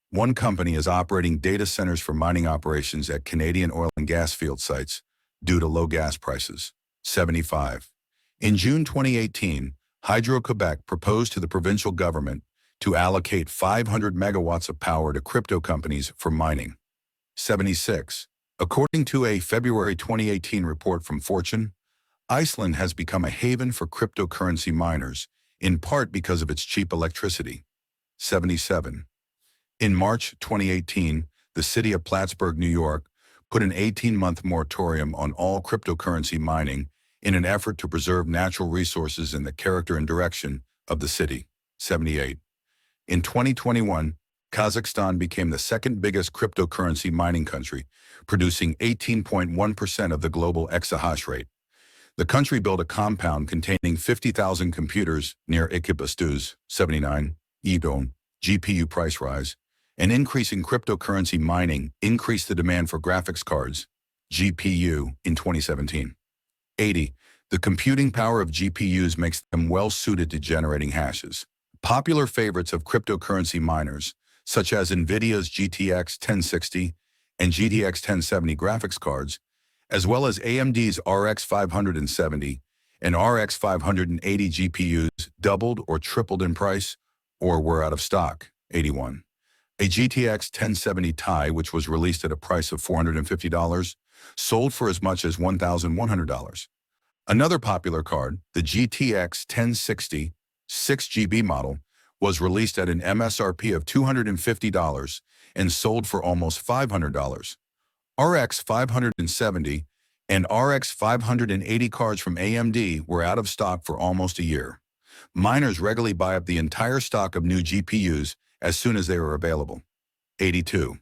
One company is operating data centers for mining operations at Canadian oil and gas field sites due to low gas prices, 75. In June 2018, Hydro-Quebec proposed to the provincial government to allocate 500 megawatts of power to crypto companies for mining, 76. According to a February 2018 report from Fortune, Iceland has become a haven for cryptocurrency miners, in part because of its cheap electricity, 77. In March 2018, the city of Plattsburgh, New York, put an 18-month moratorium on all cryptocurrency mining in an effort to preserve natural resources and the character and direction of the city, 78. In 2021, Kazakhstan became the second biggest cryptocurrency mining country, producing 18.1% of the global exahash rate. The country built a compound containing 50,000 computers near Ekibastuz, 79, Edon, GPU price rise, and increasing cryptocurrency mining increased the demand for graphics cards, GPU, in 2017. 80. The computing power of GPUs makes them well-suited to generating hashes. Popular favorites of cryptocurrency miners, such as NVIDIA's GTX 1060 and GTX 1070 graphics cards, as well as AMD's RX 570 and RX 580 GPUs doubled or tripled in price or were out of stock, 81. A GTX 1070 Ti, which was released at a price of $450, sold for as much as $1,100. Another popular card, the GTX 1060 6GB model, was released at an MSRP of $250 and sold for almost $500. RX 570 and RX 580 cards from AMD were out of stock for almost a year. Miners regularly buy up the entire stock of new GPUs as soon as they are available. 82.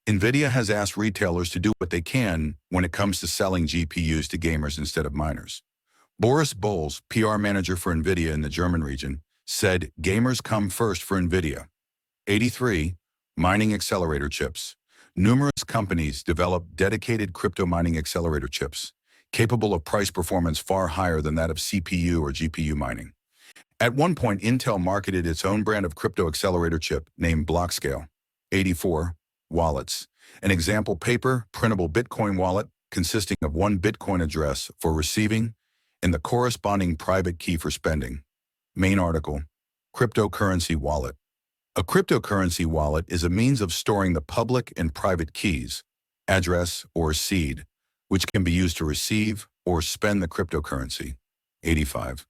NVIDIA has asked retailers to do what they can when it comes to selling GPUs to gamers instead of miners. Boris Bowles, PR manager for NVIDIA in the German region, said gamers come first for NVIDIA. 83. Mining accelerator chips. Numerous companies develop dedicated crypto mining accelerator chips, capable of price performance far higher than that of CPU or GPU mining. At one point, Intel marketed its own brand of crypto accelerator chip named Blockscale. 84. Wallets. An example paper, printable Bitcoin wallet consisting of one Bitcoin address for receiving and the corresponding private key for spending. Main article, Cryptocurrency Wallet. A cryptocurrency wallet is a means of storing the public and private keys, address, or seed, which can be used to receive or spend the cryptocurrency. 85.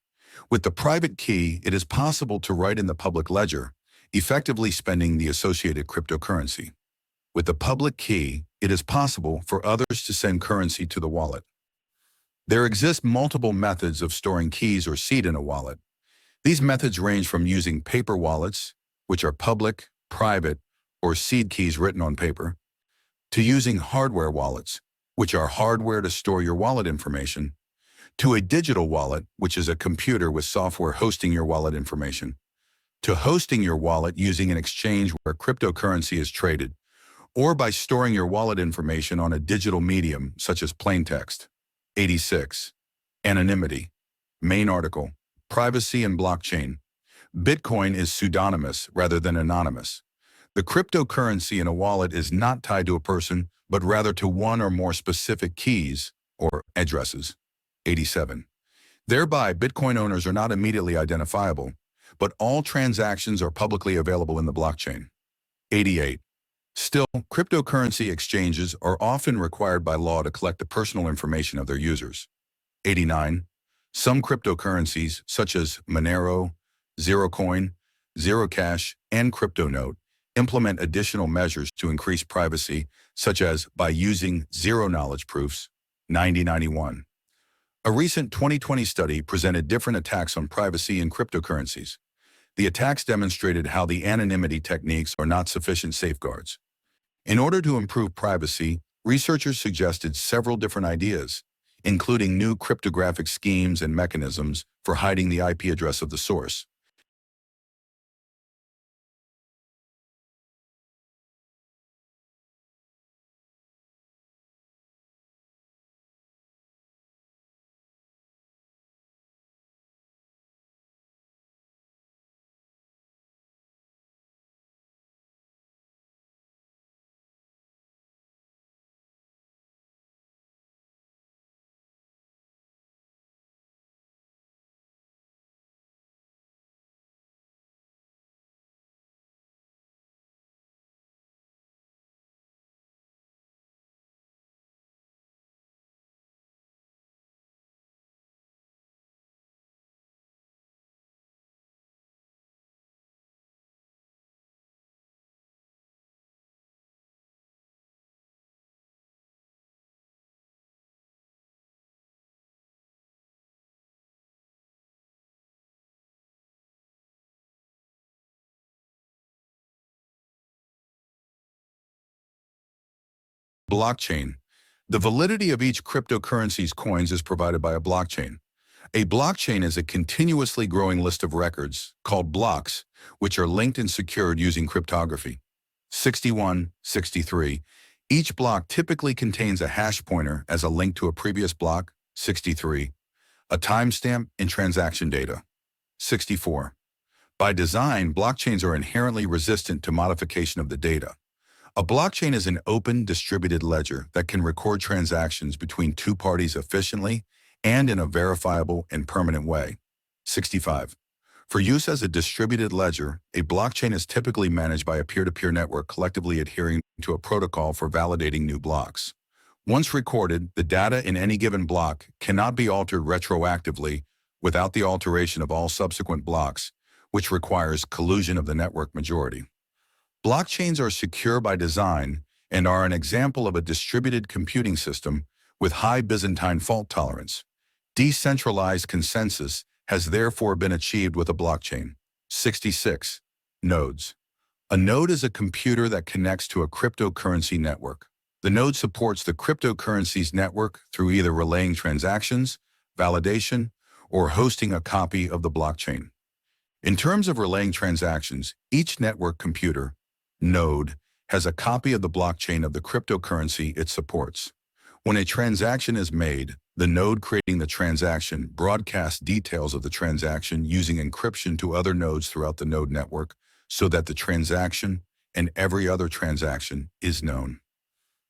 With the private key, it is possible to write in the public ledger, effectively spending the associated cryptocurrency. With the public key, it is possible for others to send currency to the wallet. There exist multiple methods of storing keys or seed in a wallet. These methods range from using paper wallets, which are public, private, or seed keys written on paper, to using hardware wallets, which are hardware to store your wallet information, to a digital wallet, which is a computer with software hosting your wallet information, to hosting your wallet using an exchange where cryptocurrency is traded, or by storing your wallet information on a digital medium such as plain text. 86. Anonymity. Main article, Privacy and Blockchain. Bitcoin is pseudonymous rather than anonymous. The cryptocurrency in a wallet is not tied to a person, but rather to one or more specific keys or addresses. 87. Thereby, Bitcoin owners are not immediately identifiable, but all transactions are publicly available in the blockchain. 88. Still, cryptocurrency exchanges are often required by law to collect the personal information of their users. 89. Some cryptocurrencies, such as Monero, ZeroCoin, ZeroCash, and CryptoNote, implement additional measures to increase privacy, such as by using zero-knowledge proofs. 9091. A recent 2020 study presented different attacks on privacy in cryptocurrencies. The attacks demonstrated how the anonymity techniques are not sufficient safeguards. In order to improve privacy, researchers suggested several different ideas, including new cryptographic schemes and mechanisms for hiding the IP address of the source. Blockchain. The validity of each cryptocurrency's coins is provided by a blockchain. A blockchain is a continuously growing list of records, called blocks, which are linked and secured using cryptography. 61, 63. Each block typically contains a hash pointer as a link to a previous block, 63, a timestamp, and transaction data, 64. By design, blockchains are inherently resistant to modification of the data. A blockchain is an open, distributed ledger that can record transactions between two parties efficiently and in a verifiable and permanent way. 65. For use as a distributed ledger, a blockchain is typically managed by a peer-to-peer network collectively adhering to a protocol for validating new blocks. Once recorded, the data in any given block cannot be altered retroactively without the alteration of all subsequent blocks, which requires collusion of the network majority. Blockchains are secure by design and are an example of a distributed computing system with high Byzantine fault tolerance. Decentralized consensus has therefore been achieved with a blockchain. 66. Nodes. A node is a computer that connects to a cryptocurrency network. The node supports the cryptocurrency's network through either relaying transactions, validation, or hosting a copy of the blockchain. In terms of relaying transactions, each network computer, node, has a copy of the blockchain of the cryptocurrency it supports. When a transaction is made, the node creating the transaction broadcasts details of the transaction using encryption to other nodes throughout the node network so that the transaction and every other transaction is known.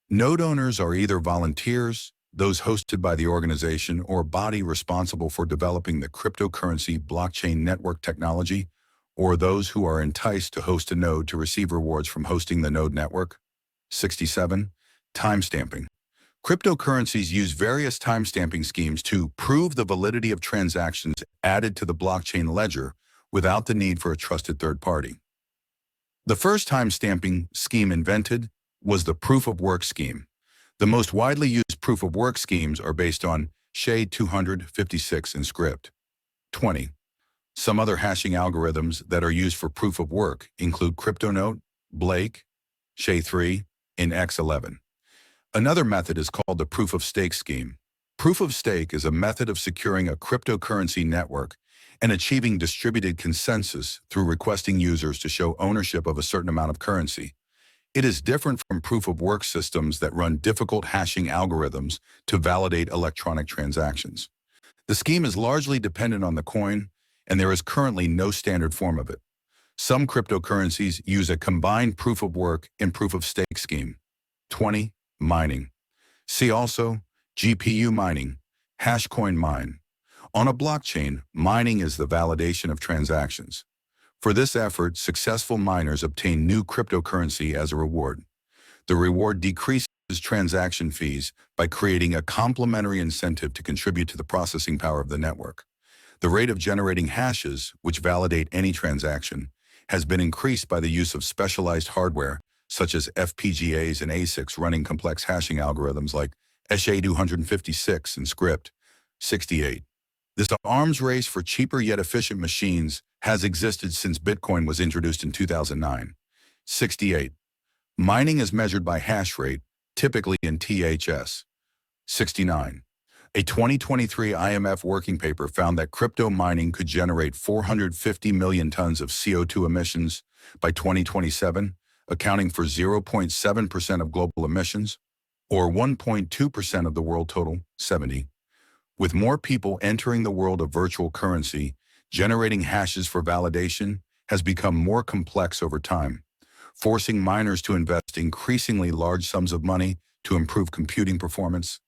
Node owners are either volunteers, those hosted by the organization or body responsible for developing the cryptocurrency blockchain network technology, or those who are enticed to host a node to receive rewards from hosting the node network. 67. Timestamping. Cryptocurrencies use various timestamping schemes to prove the validity of transactions added to the blockchain ledger without the need for a trusted third party. The first timestamping scheme invented was the proof-of-work scheme. The most widely used proof-of-work schemes are based on SHA-256 and script. 20. Some other hashing algorithms that are used for proof-of-work include CryptoNote, Blake, SHA-3, and X11. Another method is called the proof-of-stake scheme. Proof-of-stake is a method of securing a cryptocurrency network and achieving distributed consensus through requesting users to show ownership of a certain amount of currency. It is different from proof-of-work systems that run difficult hashing algorithms to validate electronic transactions. The scheme is largely dependent on the coin, and there is currently no standard form of it. Some cryptocurrencies use a combined proof-of-work and proof-of-stake scheme. 20. Mining. See also GPU mining, hashcoin mine. On a blockchain, mining is the validation of transactions. For this effort, successful miners obtain new cryptocurrency as a reward. The reward decreases transaction fees by creating a complementary incentive to contribute to the processing power of the network. The rate of generating hashes, which validate any transaction, has been increased by the use of specialized hardware, such as FPGAs and ASICs running complex hashing algorithms like SHA-256 and script. 68. This arms race for cheaper yet efficient machines has existed since Bitcoin was introduced in 2009. 68. Mining is measured by hash rate, typically in THS. 69. A 2023 IMF working paper found that crypto mining could generate 450 million tons of CO2 emissions by 2027, accounting for 0.7% of global emissions, or 1.2% of the world total, 70. With more people entering the world of virtual currency, generating hashes for validation has become more complex over time, forcing miners to invest increasingly large sums of money to improve computing performance.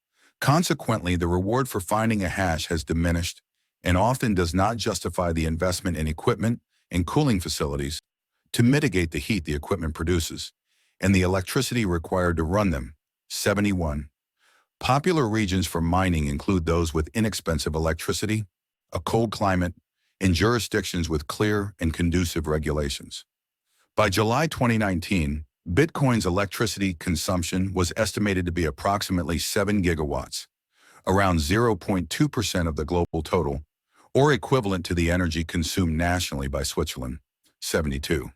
Consequently, the reward for finding a hash has diminished and often does not justify the investment in equipment and cooling facilities to mitigate the heat the equipment produces and the electricity required to run them. 71. Popular regions for mining include those with inexpensive electricity, a cold climate, and jurisdictions with clear and conducive regulations. By July 2019, Bitcoin's electricity consumption was estimated to be approximately 7 gigawatts, around 0.2% of the global total, or equivalent to the energy consumed nationally by Switzerland. 72.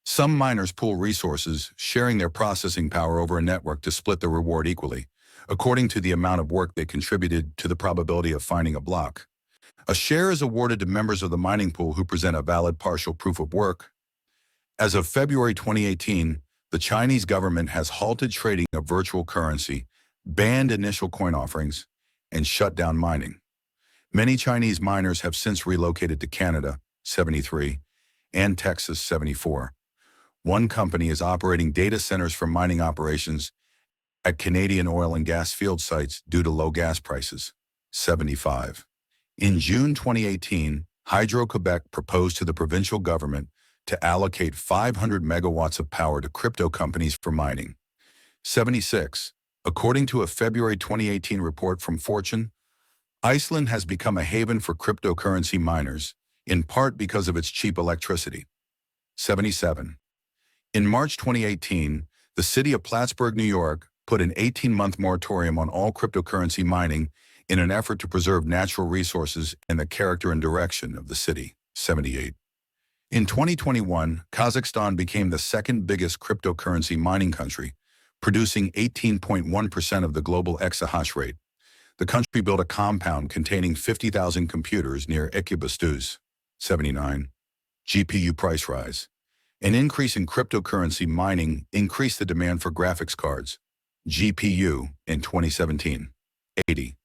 Some miners pool resources, sharing their processing power over a network to split the reward equally, according to the amount of work they contributed to the probability of finding a block. A share is awarded to members of the mining pool who present a valid partial proof of work. As of February 2018, the Chinese government has halted trading of virtual currency, banned initial coin offerings, and shut down mining. Many Chinese miners have since relocated to Canada, 73, and Texas, 74. One company is operating data centers for mining operations at Canadian oil and gas field sites due to low gas prices, 75. In June 2018, Hydro-Quebec proposed to the provincial government to allocate 500 megawatts of power to crypto companies for mining. 76. According to a February 2018 report from Fortune, Iceland has become a haven for cryptocurrency miners, in part because of its cheap electricity. 77. In March 2018, the city of Plattsburgh, New York, put an 18-month moratorium on all cryptocurrency mining in an effort to preserve natural resources and the character and direction of the city. 78. In 2021, Kazakhstan became the second biggest cryptocurrency mining country, producing 18.1% of the global exahash rate. The country built a compound containing 50,000 computers near Ekibastuz. 79. GPU price rise. An increase in cryptocurrency mining increased the demand for graphics cards, GPU, in 2017. 80.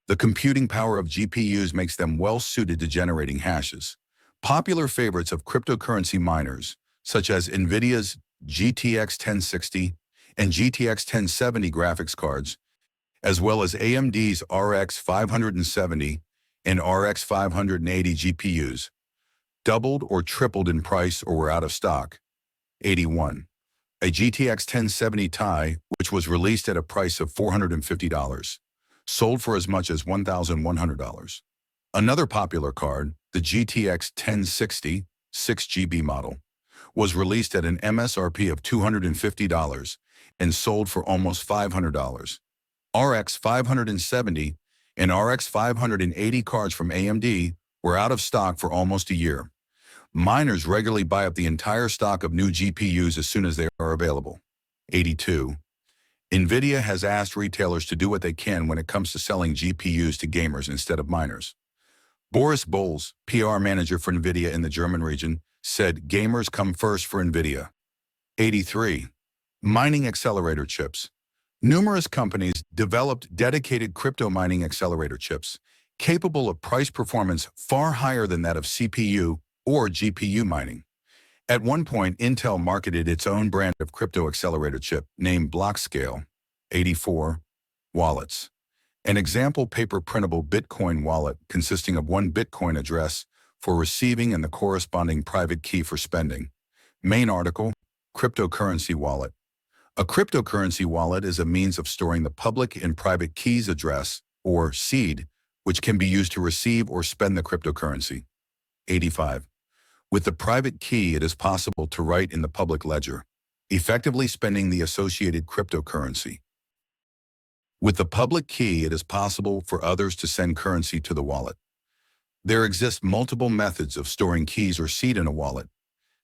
The computing power of GPUs makes them well suited to generating hashes. Popular favorites of cryptocurrency miners, such as NVIDIA's GTX 1060 and GTX 1070 graphics cards, as well as AMD's RX 570 and RX 580 GPUs, doubled or tripled in price or were out of stock. 81. A GTX 1070 Ti, which was released at a price of $450, sold for as much as $1,100. Another popular card, the GTX 1060 6GB model, was released at an MSRP of $250 and sold for almost $500. RX 570 and RX 580 cards from AMD were out of stock for almost a year. Miners regularly buy up the entire stock of new GPUs as soon as they are available. 82. NVIDIA has asked retailers to do what they can when it comes to selling GPUs to gamers instead of miners. Boris Bols, PR manager for NVIDIA in the German region, said gamers come first for NVIDIA. 83. Mining accelerator chips. Numerous companies developed dedicated crypto mining accelerator chips, capable of price performance far higher than that of CPU or GPU mining. At one point, Intel marketed its own brand of crypto accelerator chip named Blockscale. 84. Wallets. An example paper printable Bitcoin wallet consisting of one Bitcoin address for receiving and the corresponding private key for spending. Main article, Cryptocurrency Wallet. A cryptocurrency wallet is a means of storing the public and private keys address, or seed, which can be used to receive or spend the cryptocurrency. 85. With the private key, it is possible to write in the public ledger, effectively spending the associated cryptocurrency. With the public key, it is possible for others to send currency to the wallet. There exist multiple methods of storing keys or seed in a wallet.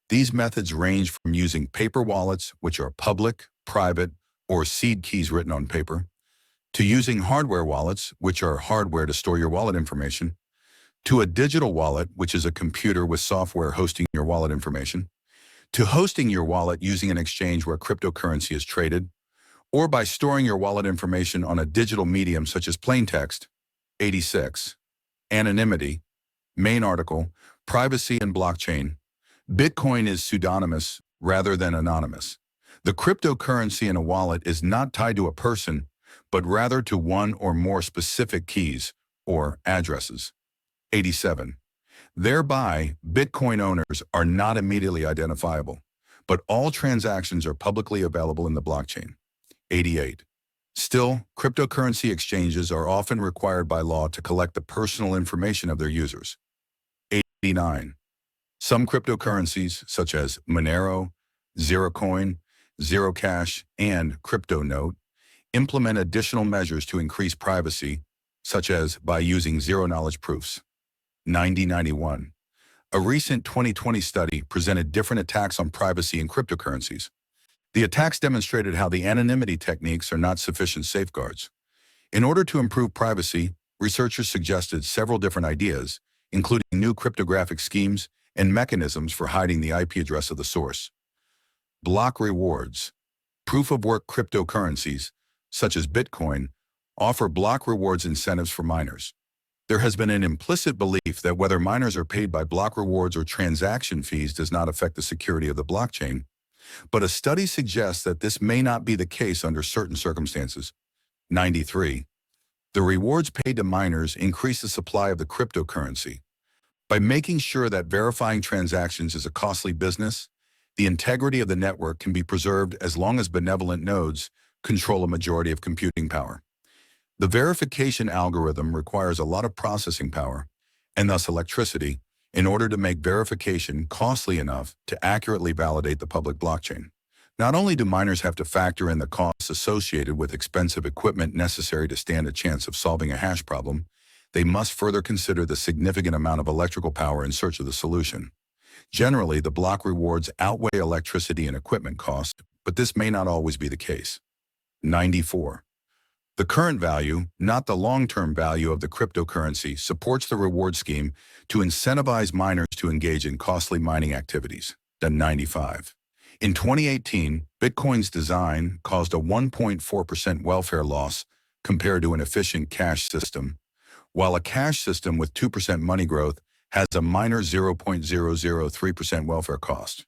These methods range from using paper wallets, which are public, private, or seed keys written on paper, to using hardware wallets, which are hardware to store your wallet information, to a digital wallet, which is a computer with software hosting your wallet information, to hosting your wallet using an exchange where cryptocurrency is traded, or by storing your wallet information on a digital medium such as plain text. 86. Anonymity, main article, privacy and blockchain. Bitcoin is pseudonymous rather than anonymous. The cryptocurrency in a wallet is not tied to a person, but rather to one or more specific keys or addresses. 87. Thereby, Bitcoin owners are not immediately identifiable, but all transactions are publicly available in the blockchain. 88. Still, cryptocurrency exchanges are often required by law to collect the personal information of their users. 89. Some cryptocurrencies, such as Monero, ZeroCoin, ZeroCash, and CryptoNote, implement additional measures to increase privacy, such as by using zero-knowledge proofs. 91. A recent 2020 study presented different attacks on privacy in cryptocurrencies. The attacks demonstrated how the anonymity techniques are not sufficient safeguards. In order to improve privacy, researchers suggested several different ideas, including new cryptographic schemes and mechanisms for hiding the IP address of the source. Block rewards. Proof-of-work cryptocurrencies, such as Bitcoin, offer block rewards incentives for miners. There has been an implicit belief that whether miners are paid by block rewards or transaction fees does not affect the security of the blockchain, but a study suggests that this may not be the case under certain circumstances. 93. The rewards paid to miners increase the supply of the cryptocurrency. By making sure that verifying transactions is a costly business, the integrity of the network can be preserved as long as benevolent nodes control a majority of computing power. The verification algorithm requires a lot of processing power, and thus electricity, in order to make verification costly enough to accurately validate the public blockchain. Not only do miners have to factor in the costs associated with expensive equipment necessary to stand a chance of solving a hash problem, they must further consider the significant amount of electrical power in search of the solution. Generally, the block rewards outweigh electricity and equipment costs, but this may not always be the case. 94. The current value, not the long-term value of the cryptocurrency, supports the reward scheme to incentivize miners to engage in costly mining activities. 95. In 2018, Bitcoin's design caused a 1.4% welfare loss compared to an efficient cash system, while a cash system with 2% money growth has a minor 0.003% welfare cost.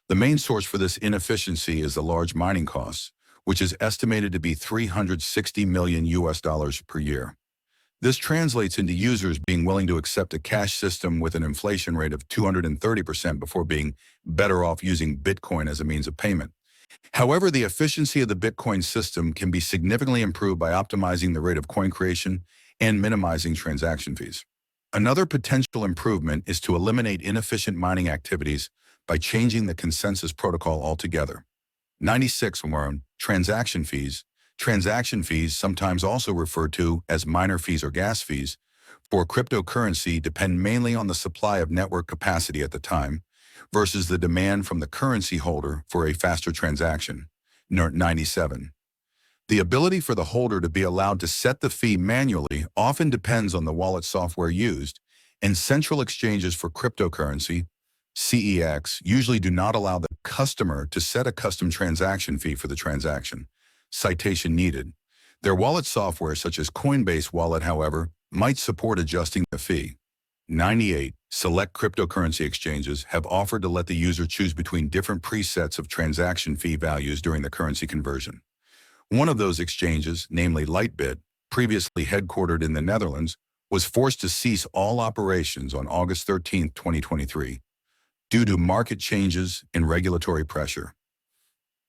The main source for this inefficiency is the large mining costs, which is estimated to be $360 million per year. This translates into users being willing to accept a cash system with an inflation rate of 230% before being better off using Bitcoin as a means of payment. However, the efficiency of the Bitcoin system can be significantly improved by optimizing the rate of coin creation and minimizing transaction fees. Another potential improvement is to eliminate inefficient mining activities by changing the consensus protocol altogether. 96. Transaction fees. Transaction fees, sometimes also referred to as miner fees or gas fees, for cryptocurrency depend mainly on the supply of network capacity at the time versus the demand from the currency holder for a faster transaction. 97. The ability for the holder to be allowed to set the fee manually often depends on the wallet software used, and central exchanges for cryptocurrency, CEX, usually do not allow the customer to set a custom transaction fee for the transaction. Citation needed. Their wallet software, such as Coinbase Wallet, however, might support adjusting the fee. 98. Select cryptocurrency exchanges have offered to let the user choose between different presets of transaction fee values during the currency conversion. One of those exchanges, namely Lightbit, previously headquartered in the Netherlands, was forced to cease all operations on August 13, 2023, due to market changes and regulatory pressure.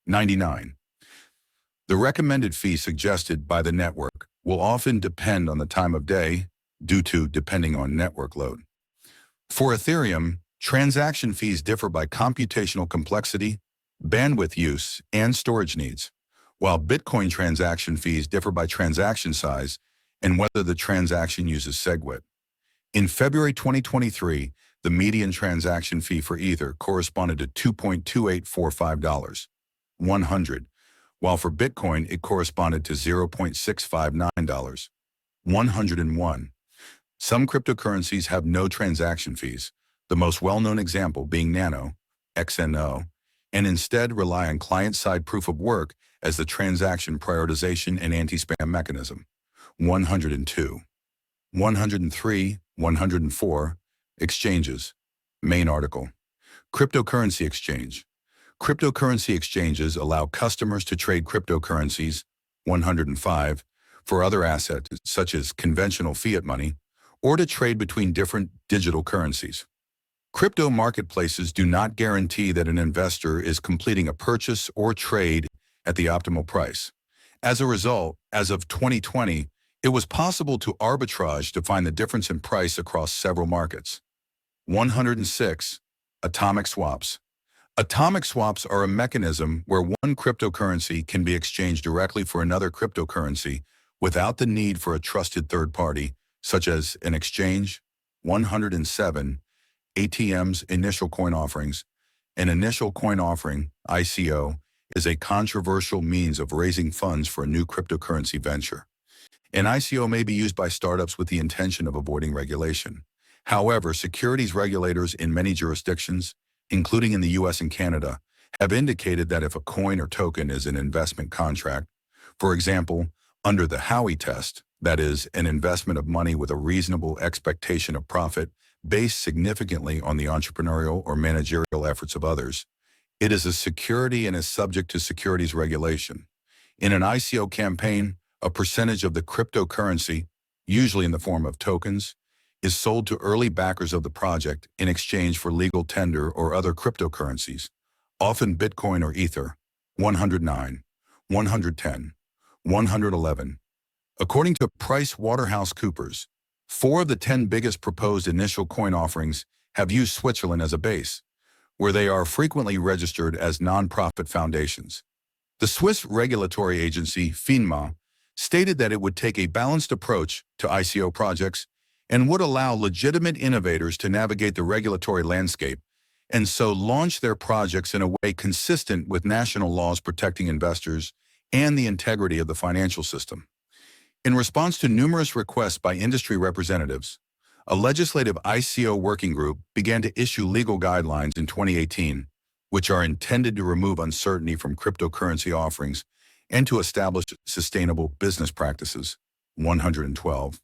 99. The recommended fee suggested by the network will often depend on the time of day, depending on network load. For Ethereum, transaction fees differ by computational complexity, bandwidth use, and storage needs, while Bitcoin transaction fees differ by transaction size and whether the transaction uses SegWit. In February 2023, the median transaction fee for Ether corresponded to $2.2845, 100, while for Bitcoin it corresponded to $0.659. 101. Some cryptocurrencies have no transaction fees, the most well-known example being Nano, XNO, and instead rely on client-side proof of work as the transaction prioritization and anti-spam mechanism. 102. 103, 104. Exchanges. Main article. Cryptocurrency exchange. Cryptocurrency exchanges allow customers to trade cryptocurrencies, 105, for other assets such as conventional fiat money, or to trade between different digital currencies. Crypto marketplaces do not guarantee that an investor is completing a purchase or trade at the optimal price. As a result, as of 2020, it was possible to arbitrage to find the difference in price across several markets. 106. Atomic swaps. Atomic swaps are a mechanism where one cryptocurrency can be exchanged directly for another cryptocurrency without the need for a trusted third party, such as an exchange. 107. ATM's initial coin offerings. An initial coin offering, ICO, is a controversial means of raising funds for a new cryptocurrency venture. An ICO may be used by startups with the intention of avoiding regulation. However, securities regulators in many jurisdictions, including in the US and Canada, have indicated that if a coin or token is an investment contract, for example, under the Howey test, that is, an investment of money with a reasonable expectation of profit based significantly on the entrepreneurial or managerial efforts of others, it is a security and is subject to securities regulation. In an ICO campaign, a percentage of the cryptocurrency, usually in the form of tokens, is sold to early backers of the project in exchange for legal tender or other cryptocurrencies, often Bitcoin or Ether. 109, 110, 111. According to PricewaterhouseCoopers, 4 of the 10 biggest proposed initial coin offerings have used Switzerland as a base, where they are frequently registered as non-profit foundations. The Swiss regulatory agency, FINMA, stated that it would take a balanced approach to ICO projects and would allow legitimate innovators to navigate the regulatory landscape and so launch their projects in a way consistent with national laws protecting investors and the integrity of the financial system. In response to numerous requests by industry representatives, a legislative ICO working group began to issue legal guidelines in 2018, which are intended to remove uncertainty from cryptocurrency offerings and to establish sustainable business practices. 112.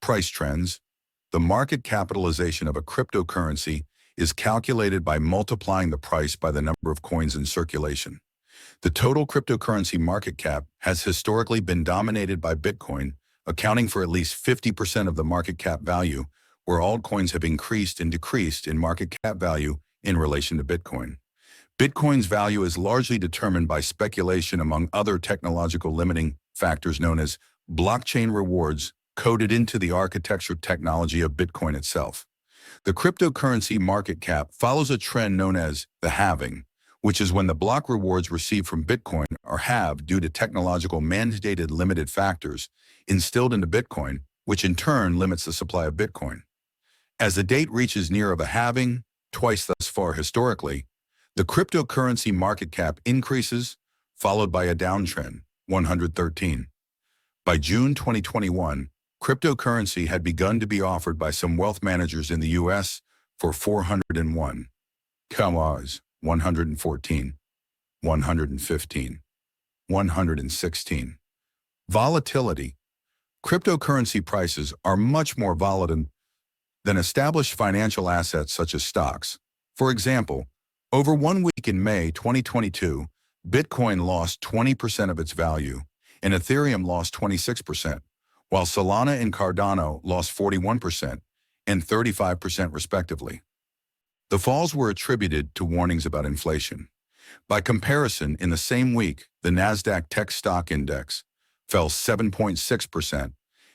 Price trends. The market capitalization of a cryptocurrency is calculated by multiplying the price by the number of coins in circulation. The total cryptocurrency market cap has historically been dominated by Bitcoin, accounting for at least 50% of the market cap value, where altcoins have increased and decreased in market cap value in relation to Bitcoin. Bitcoin's value is largely determined by speculation among other technological limiting factors known as blockchain rewards coded into the architecture technology of Bitcoin itself. The cryptocurrency market cap follows a trend known as the halving, which is when the block rewards received from Bitcoin are halved due to technological mandated limited factors instilled into Bitcoin, which in turn limits the supply of Bitcoin. As the date reaches near of a halving, twice thus far historically, the cryptocurrency market cap increases, followed by a downtrend, 113. By June 2021, cryptocurrency had begun to be offered by some wealth managers in the US for 401. Kawas, 114, 115, 116. Volatility. Cryptocurrency prices are much more volatile than established financial assets such as stocks. For example, over 1 week in May 2022, Bitcoin lost 20% of its value, and Ethereum lost 26%, while Solana and Cardano lost 41% and 35% respectively. The falls were attributed to warnings about inflation. By comparison, in the same week, the Nasdaq Tech Stock Index fell 7.6%,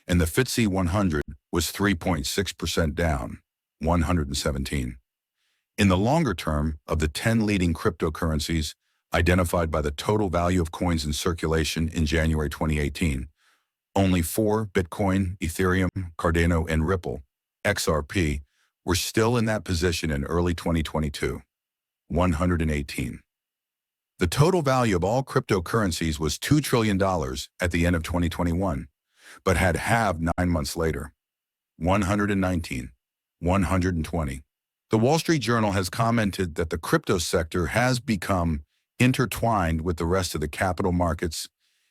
and the FTSE 100 was 3.6% down, 117. In the longer term, of the 10 leading cryptocurrencies identified by the total value of coins in circulation in January 2018, only 4, Bitcoin, Ethereum, Cardano, and Ripple, XRP, were still in that position in early 2022, 118. The total value of all cryptocurrencies was $2 trillion at the end of 2021, but had halved 9 months later. 119, 120. The Wall Street Journal has commented that the crypto sector has become intertwined with the rest of the capital markets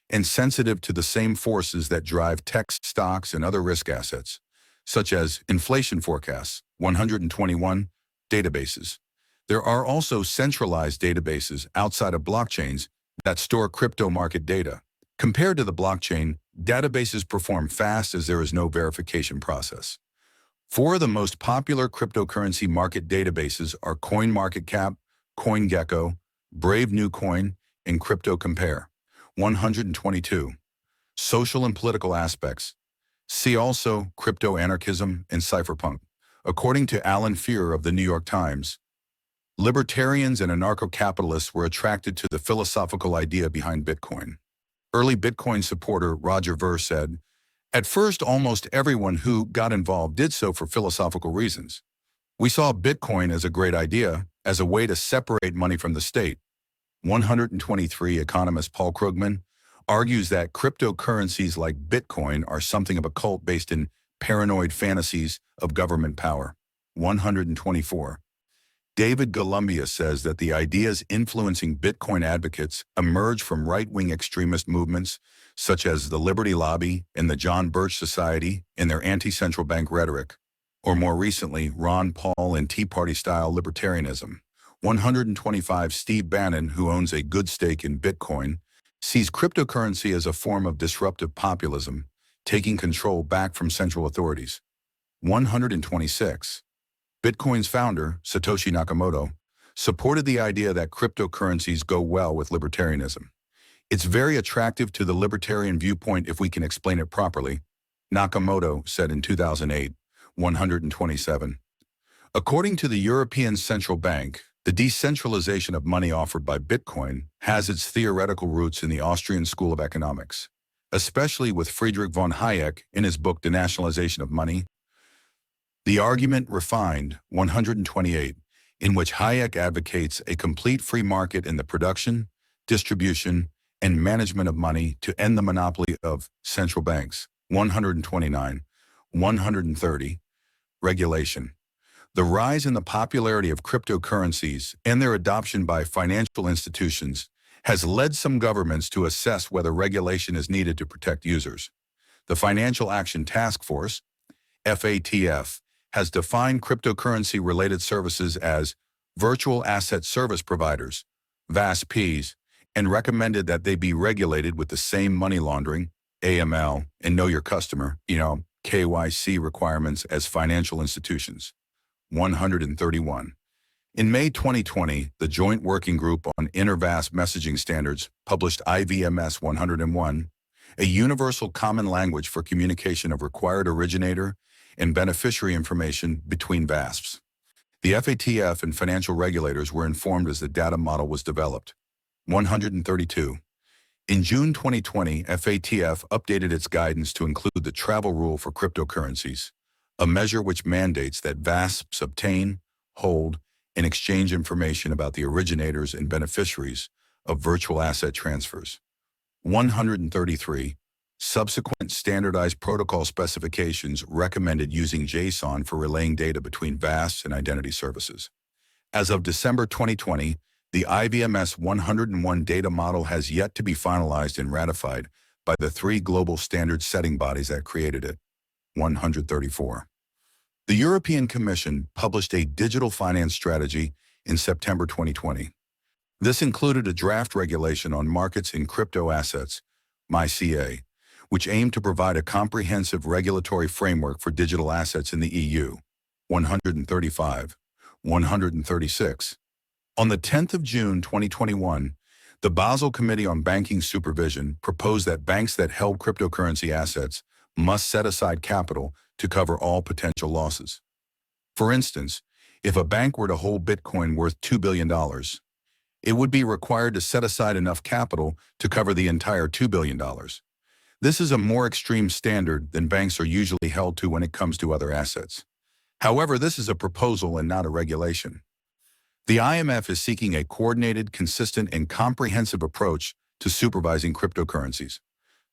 and sensitive to the same forces that drive tech stocks and other risk assets, such as inflation forecasts. 121. Databases. There are also centralized databases outside of blockchains that store crypto market data. Compared to the blockchain, databases perform fast as there is no verification process. Four of the most popular cryptocurrency market databases are CoinMarketCap, CoinGecko, Brave New Coin, and CryptoCompare. 122. Social and political aspects. See also crypto anarchism and cypherpunk. According to Alan Fear of the New York Times, libertarians and anarcho-capitalists were attracted to the philosophical idea behind Bitcoin. Early Bitcoin supporter Roger Ver said, "At first, almost everyone who got involved did so for philosophical reasons. We saw Bitcoin as a great idea, as a way to separate money from the state." 123. Economist Paul Krugman argues that cryptocurrencies like Bitcoin are something of a cult based in paranoid fantasies of government power. 124. David Columbia says that the ideas influencing Bitcoin advocates emerge from right-wing extremist movements such as the Liberty Lobby and the John Birch Society in their anti-central bank rhetoric, or more recently, Ron Paul and Tea Party-style libertarianism. 125. Steve Bannon, who owns a good stake in Bitcoin, sees cryptocurrency as a form of disruptive populism, taking control back from central authorities. 126. Bitcoin's founder, Satoshi Nakamoto, supported the idea that cryptocurrencies go well with libertarianism. "It's very attractive to the libertarian viewpoint if we can explain it properly," Nakamoto said in 2008. 127. According to the European Central Bank, the decentralization of money offered by Bitcoin has its theoretical roots in the Austrian School of Economics, especially with Friedrich von Hayek in his book Denationalization of Money. The argument refined. 128, in which Hayek advocates a complete free market in the production, distribution, and management of money to end the monopoly of central banks. 129. 130. Regulation. The rise in the popularity of cryptocurrencies and their adoption by financial institutions has led some governments to assess whether regulation is needed to protect users. The Financial Action Task Force, FATF, has defined cryptocurrency-related services as virtual asset service providers, VASPs, and recommended that they be regulated with the same money laundering, AML, and know your customer, KYC requirements as financial institutions. 131. In May 2020, the Joint Working Group on Inter-VAS Messaging Standards published IVMS 101, a universal common language for communication of required originator and beneficiary information between VASPs. The FATF and financial regulators were informed as the data model was developed. 132. In June 2020, FATF updated its guidance to include the travel rule for cryptocurrencies, a measure which mandates that VASPs obtain, hold, and exchange information about the originators and beneficiaries of virtual asset transfers. 133. Subsequent standardized protocol specifications recommended using JSON for relaying data between VASPs and identity services. As of December 2020, the IVMS 101 data model has yet to be finalized and ratified by the three global standard setting bodies that created it. 134. The European Commission published a digital finance strategy in September 2020. This included a draft regulation on markets in crypto assets, MiCA, which aimed to provide a comprehensive regulatory framework for digital assets in the EU. 135. 136. On the 10th of June 2021, the Basel Committee on Banking Supervision proposed that banks that held cryptocurrency assets must set aside capital to cover all potential losses. For instance, if a bank were to hold Bitcoin worth $2 billion, it would be required to set aside enough capital to cover the entire $2 billion. This is a more extreme standard than banks are usually held to when it comes to other assets. However, this is a proposal and not a regulation. The IMF is seeking a coordinated, consistent, and comprehensive approach to supervising cryptocurrencies.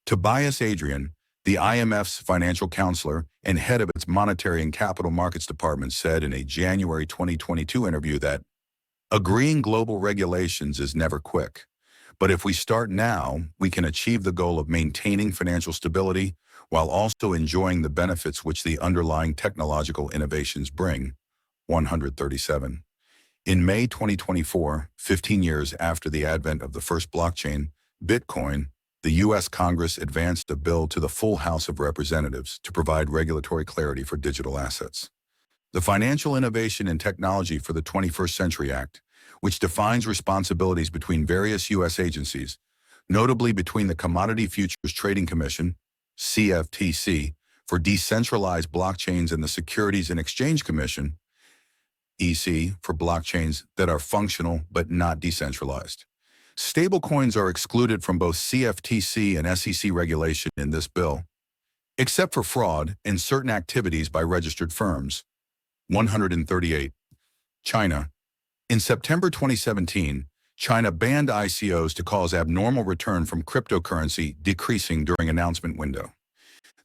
Tobias Adrian, the IMF's financial counselor and head of its Monetary and Capital Markets Department, said in a January 2022 interview that agreeing global regulations is never quick. But if we start now, we can achieve the goal of maintaining financial stability while also enjoying the benefits which the underlying technological innovations bring. 137. In May 2024, 15 years after the advent of the first blockchain, Bitcoin, the U.S. Congress advanced a bill to the full House of Representatives to provide regulatory clarity for digital assets. The Financial Innovation and Technology for the 21st Century Act, which defines responsibilities between various U.S. agencies, notably between the Commodity Futures Trading Commission, CFTC, for decentralized blockchains and the Securities and Exchange Commission, EC, for blockchains that are functional but not decentralized. Stablecoins are excluded from both CFTC and SEC regulation in this bill, except for fraud and certain activities by registered firms. 138. China. In September 2017, China banned ICOs to cause abnormal return from cryptocurrency decreasing during announcement window.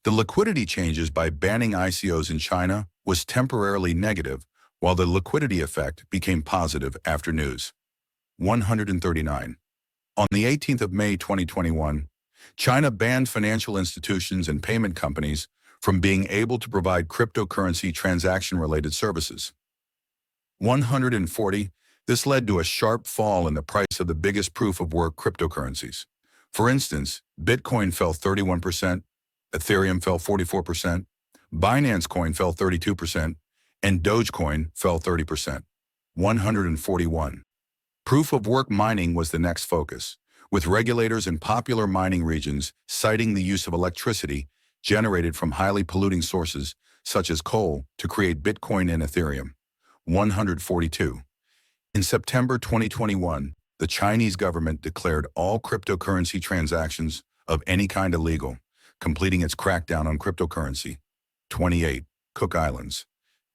The liquidity changes by banning ICOs in China was temporarily negative, while the liquidity effect became positive after news. 139. On the 18th of May 2021, China banned financial institutions and payment companies from being able to provide cryptocurrency transaction-related services. 140. This led to a sharp fall in the price of the biggest proof-of-work cryptocurrencies. For instance, Bitcoin fell 31%, Ethereum fell 44%, Binance Coin fell 32%, and Dogecoin fell 30%. 141. Proof-of-work mining was the next focus, with regulators in popular mining regions citing the use of electricity generated from highly polluting sources such as coal to create Bitcoin and Ethereum. 142. In September 2021, the Chinese government declared all cryptocurrency transactions of any kind illegal, completing its crackdown on cryptocurrency. 28. Cook Islands.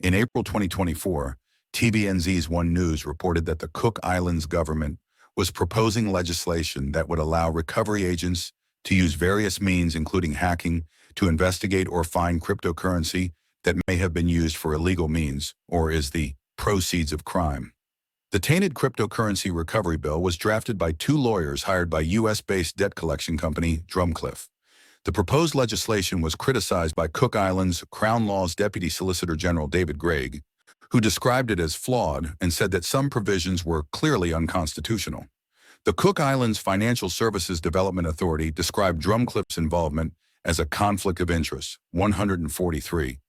In April 2024, TVNZ's One News reported that the Cook Islands government was proposing legislation that would allow recovery agents to use various means, including hacking, to investigate or find cryptocurrency that may have been used for illegal means or is the proceeds of crime. The tainted cryptocurrency recovery bill was drafted by two lawyers hired by U.S.-based debt collection company Drumcliff. The proposed legislation was criticized by Cook Islands Crown Law's Deputy Solicitor General David Gregg, who described it as flawed and said that some provisions were clearly unconstitutional. The Cook Islands Financial Services Development Authority described Drumcliff's involvement as a conflict of interest. 143.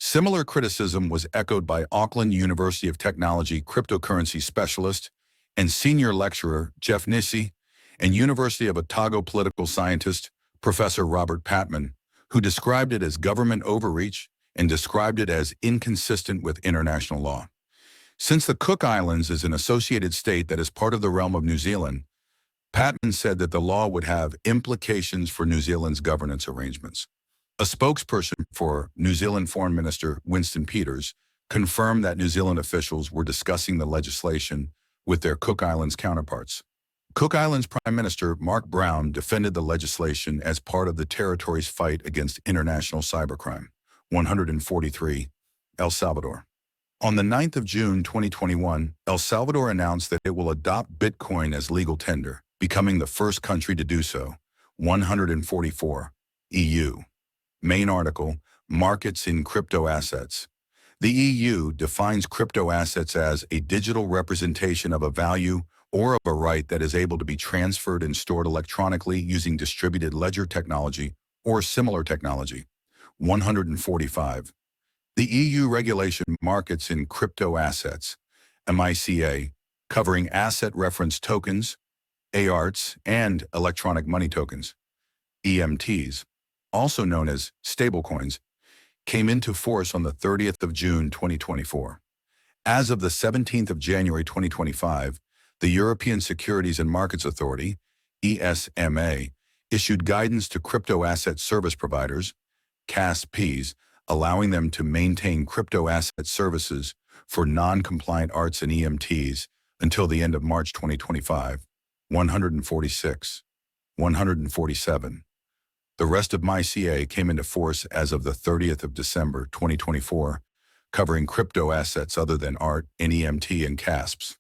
Similar criticism was echoed by Auckland University of Technology cryptocurrency specialist and senior lecturer Jeff Nissi and University of Otago political scientist Professor Robert Patman, who described it as government overreach and described it as inconsistent with international law. Since the Cook Islands is an associated state that is part of the realm of New Zealand, Patman said that the law would have implications for New Zealand's governance arrangements. A spokesperson for New Zealand Foreign Minister Winston Peters confirmed that New Zealand officials were discussing the legislation with their Cook Islands counterparts. Cook Islands Prime Minister Mark Brown defended the legislation as part of the territory's fight against international cybercrime. 143. El Salvador. On the 9th of June 2021, El Salvador announced that it will adopt Bitcoin as legal tender, becoming the first country to do so. 144. EU. Main article, Markets in Crypto Assets. The EU defines crypto assets as a digital representation of a value or of a right that is able to be transferred and stored electronically using distributed ledger technology or similar technology. 145. The EU regulation Markets in Crypto Assets, MICA, covering asset reference tokens, ARTs, and electronic money tokens, EMTs, also known as stablecoins, came into force on the 30th of June 2024. As of the 17th of January 2025, the European Securities and Markets Authority, ESMA, issued guidance to crypto asset service providers, CASPs, allowing them to maintain crypto asset services for non-compliant ARTs and EMTs until the end of March 2025. 146. 147. The rest of MyCA came into force as of the 30th of December 2024, covering crypto assets other than ART, NEMT, and CASPs.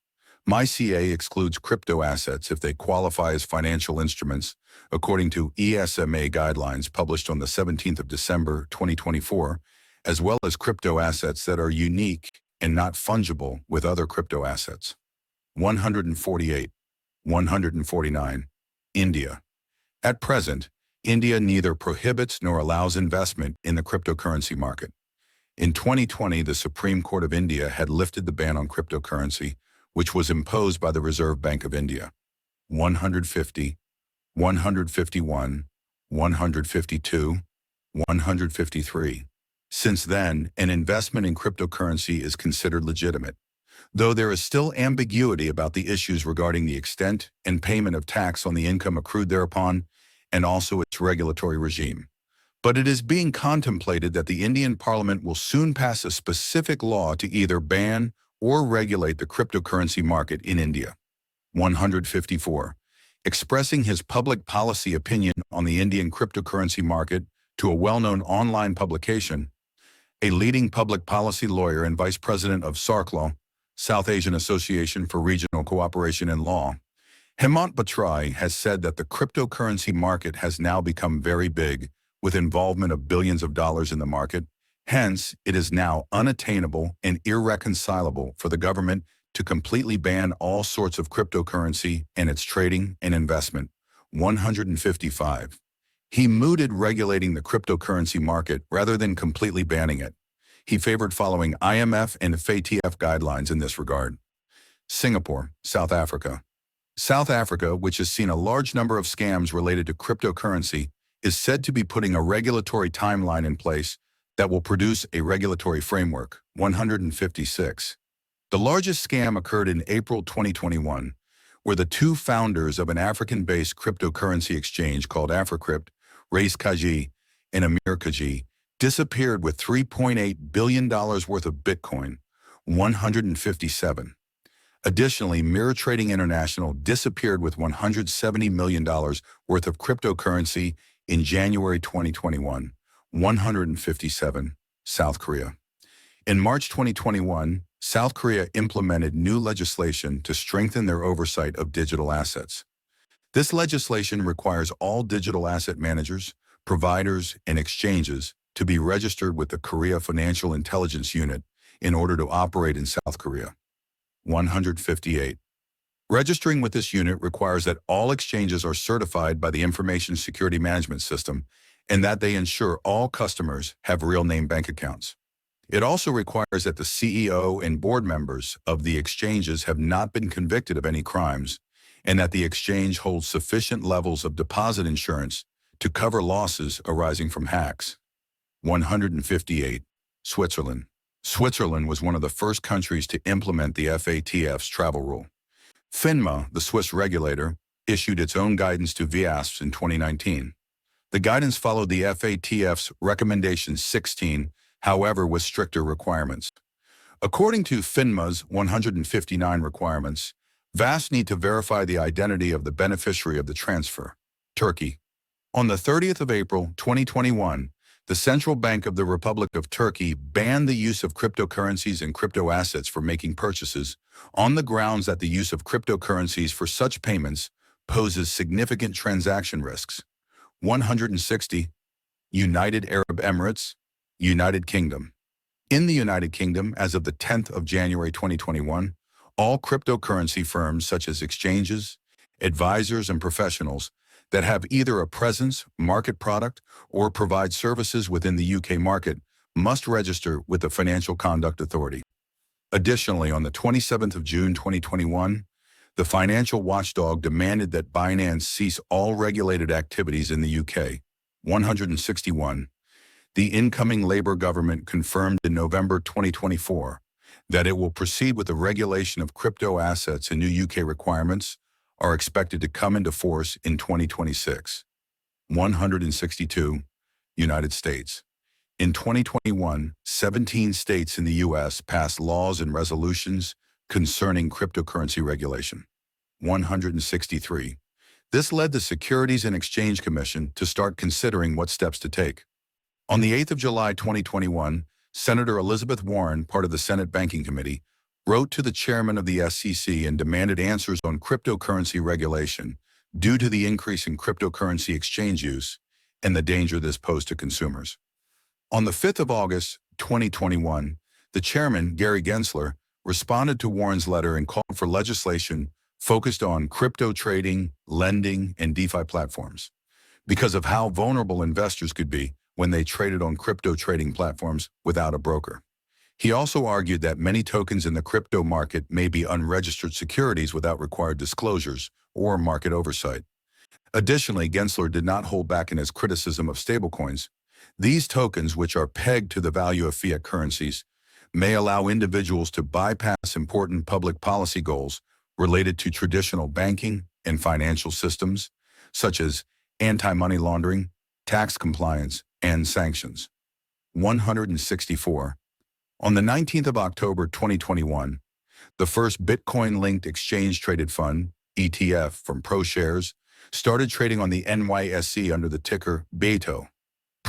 MyCA excludes crypto assets if they qualify as financial instruments, according to ESMA guidelines published on the 17th of December 2024, as well as crypto assets that are unique and not fungible with other crypto assets. 148. 149. India. At present, India neither prohibits nor allows investment in the cryptocurrency market. In 2020, the Supreme Court of India had lifted the ban on cryptocurrency, which was imposed by the Reserve Bank of India. 150, 151, 152, 153. Since then, an investment in cryptocurrency is considered legitimate, though there is still ambiguity about the issues regarding the extent and payment of tax on the income accrued thereupon, and also its regulatory regime. But it is being contemplated that the Indian Parliament will soon pass a specific law to either ban or regulate the cryptocurrency market in India. 154. Expressing his public policy opinion on the Indian cryptocurrency market to a well-known online publication, a leading public policy lawyer and vice president of SARCLAW, South Asian Association for Regional Cooperation in Law, Hemant Bhattrai has said that the cryptocurrency market has now become very big, with involvement of billions of dollars in the market. Hence, it is now unattainable and irreconcilable for the government to completely ban all sorts of cryptocurrency and its trading and investment. 155. He mooted regulating the cryptocurrency market rather than completely banning it. He favored following IMF and FATF guidelines in this regard. Singapore, South Africa. South Africa, which has seen a large number of scams related to cryptocurrency, is said to be putting a regulatory timeline in place that will produce a regulatory framework. 156. The largest scam occurred in April 2021, where the two founders of an African-based cryptocurrency exchange called AfriCrypt, Rais Kaji and Amir Kaji, disappeared with $3.8 billion worth of Bitcoin. 157. Additionally, Mirror Trading International disappeared with $170 million worth of cryptocurrency in January 2021. 157. South Korea. In March 2021, South Korea implemented new legislation to strengthen their oversight of digital assets. This legislation requires all digital asset managers, providers, and exchanges to be registered with the Korea Financial Intelligence Unit in order to operate in South Korea. 158. Registering with this unit requires that all exchanges are certified by the Information Security Management System and that they ensure all customers have real name bank accounts. It also requires that the CEO and board members of the exchanges have not been convicted of any crimes and that the exchange holds sufficient levels of deposit insurance to cover losses arising from hacks. 158. Switzerland. Switzerland was one of the first countries to implement the FATF's travel rule. FINMA, the Swiss regulator, issued its own guidance to VASPs in 2019. The guidance followed the FATF's Recommendation 16, however, with stricter requirements. According to FINMA's 159 requirements, VASPs need to verify the identity of the beneficiary of the transfer, Turkey. On the 30th of April, 2021, the Central Bank of the Republic of Turkey banned the use of cryptocurrencies and crypto assets for making purchases on the grounds that the use of cryptocurrencies for such payments poses significant transaction risks. 160. United Arab Emirates, United Kingdom. In the United Kingdom, as of the 10th of January 2021, all cryptocurrency firms such as exchanges, advisors, and professionals that have either a presence, market product, or provide services within the UK market must register with the Financial Conduct Authority. Additionally, on the 27th of June 2021, the financial watchdog demanded that Binance cease all regulated activities in the UK. 161. The incoming Labour government confirmed in November 2024 that it will proceed with the regulation of crypto assets, and new UK requirements are expected to come into force in 2026. 162. United States. In 2021, 17 states in the U.S. passed laws and resolutions concerning cryptocurrency regulation. 163. This led the Securities and Exchange Commission to start considering what steps to take. On the 8th of July 2021, Senator Elizabeth Warren, part of the Senate Banking Committee, wrote to the chairman of the SEC and demanded answers on cryptocurrency regulation due to the increase in cryptocurrency exchange use and the danger this posed to consumers. On the 5th of August 2021, the chairman, Gary Gensler, responded to Warren's letter and called for legislation focused on crypto trading, lending, and DeFi platforms because of how vulnerable investors could be when they traded on crypto trading platforms without a broker. He also argued that many tokens in the crypto market may be unregistered securities without required disclosures or market oversight. Additionally, Gensler did not hold back in his criticism of stablecoins. These tokens, which are pegged to the value of fiat currencies, may allow individuals to bypass important public policy goals related to traditional banking and financial systems, such as anti-money laundering, tax compliance, and sanctions. 164. On the 19th of October 2021, the first Bitcoin-linked exchange-traded fund, ETF, from ProShares, started trading on the NYSE under the ticker BETO.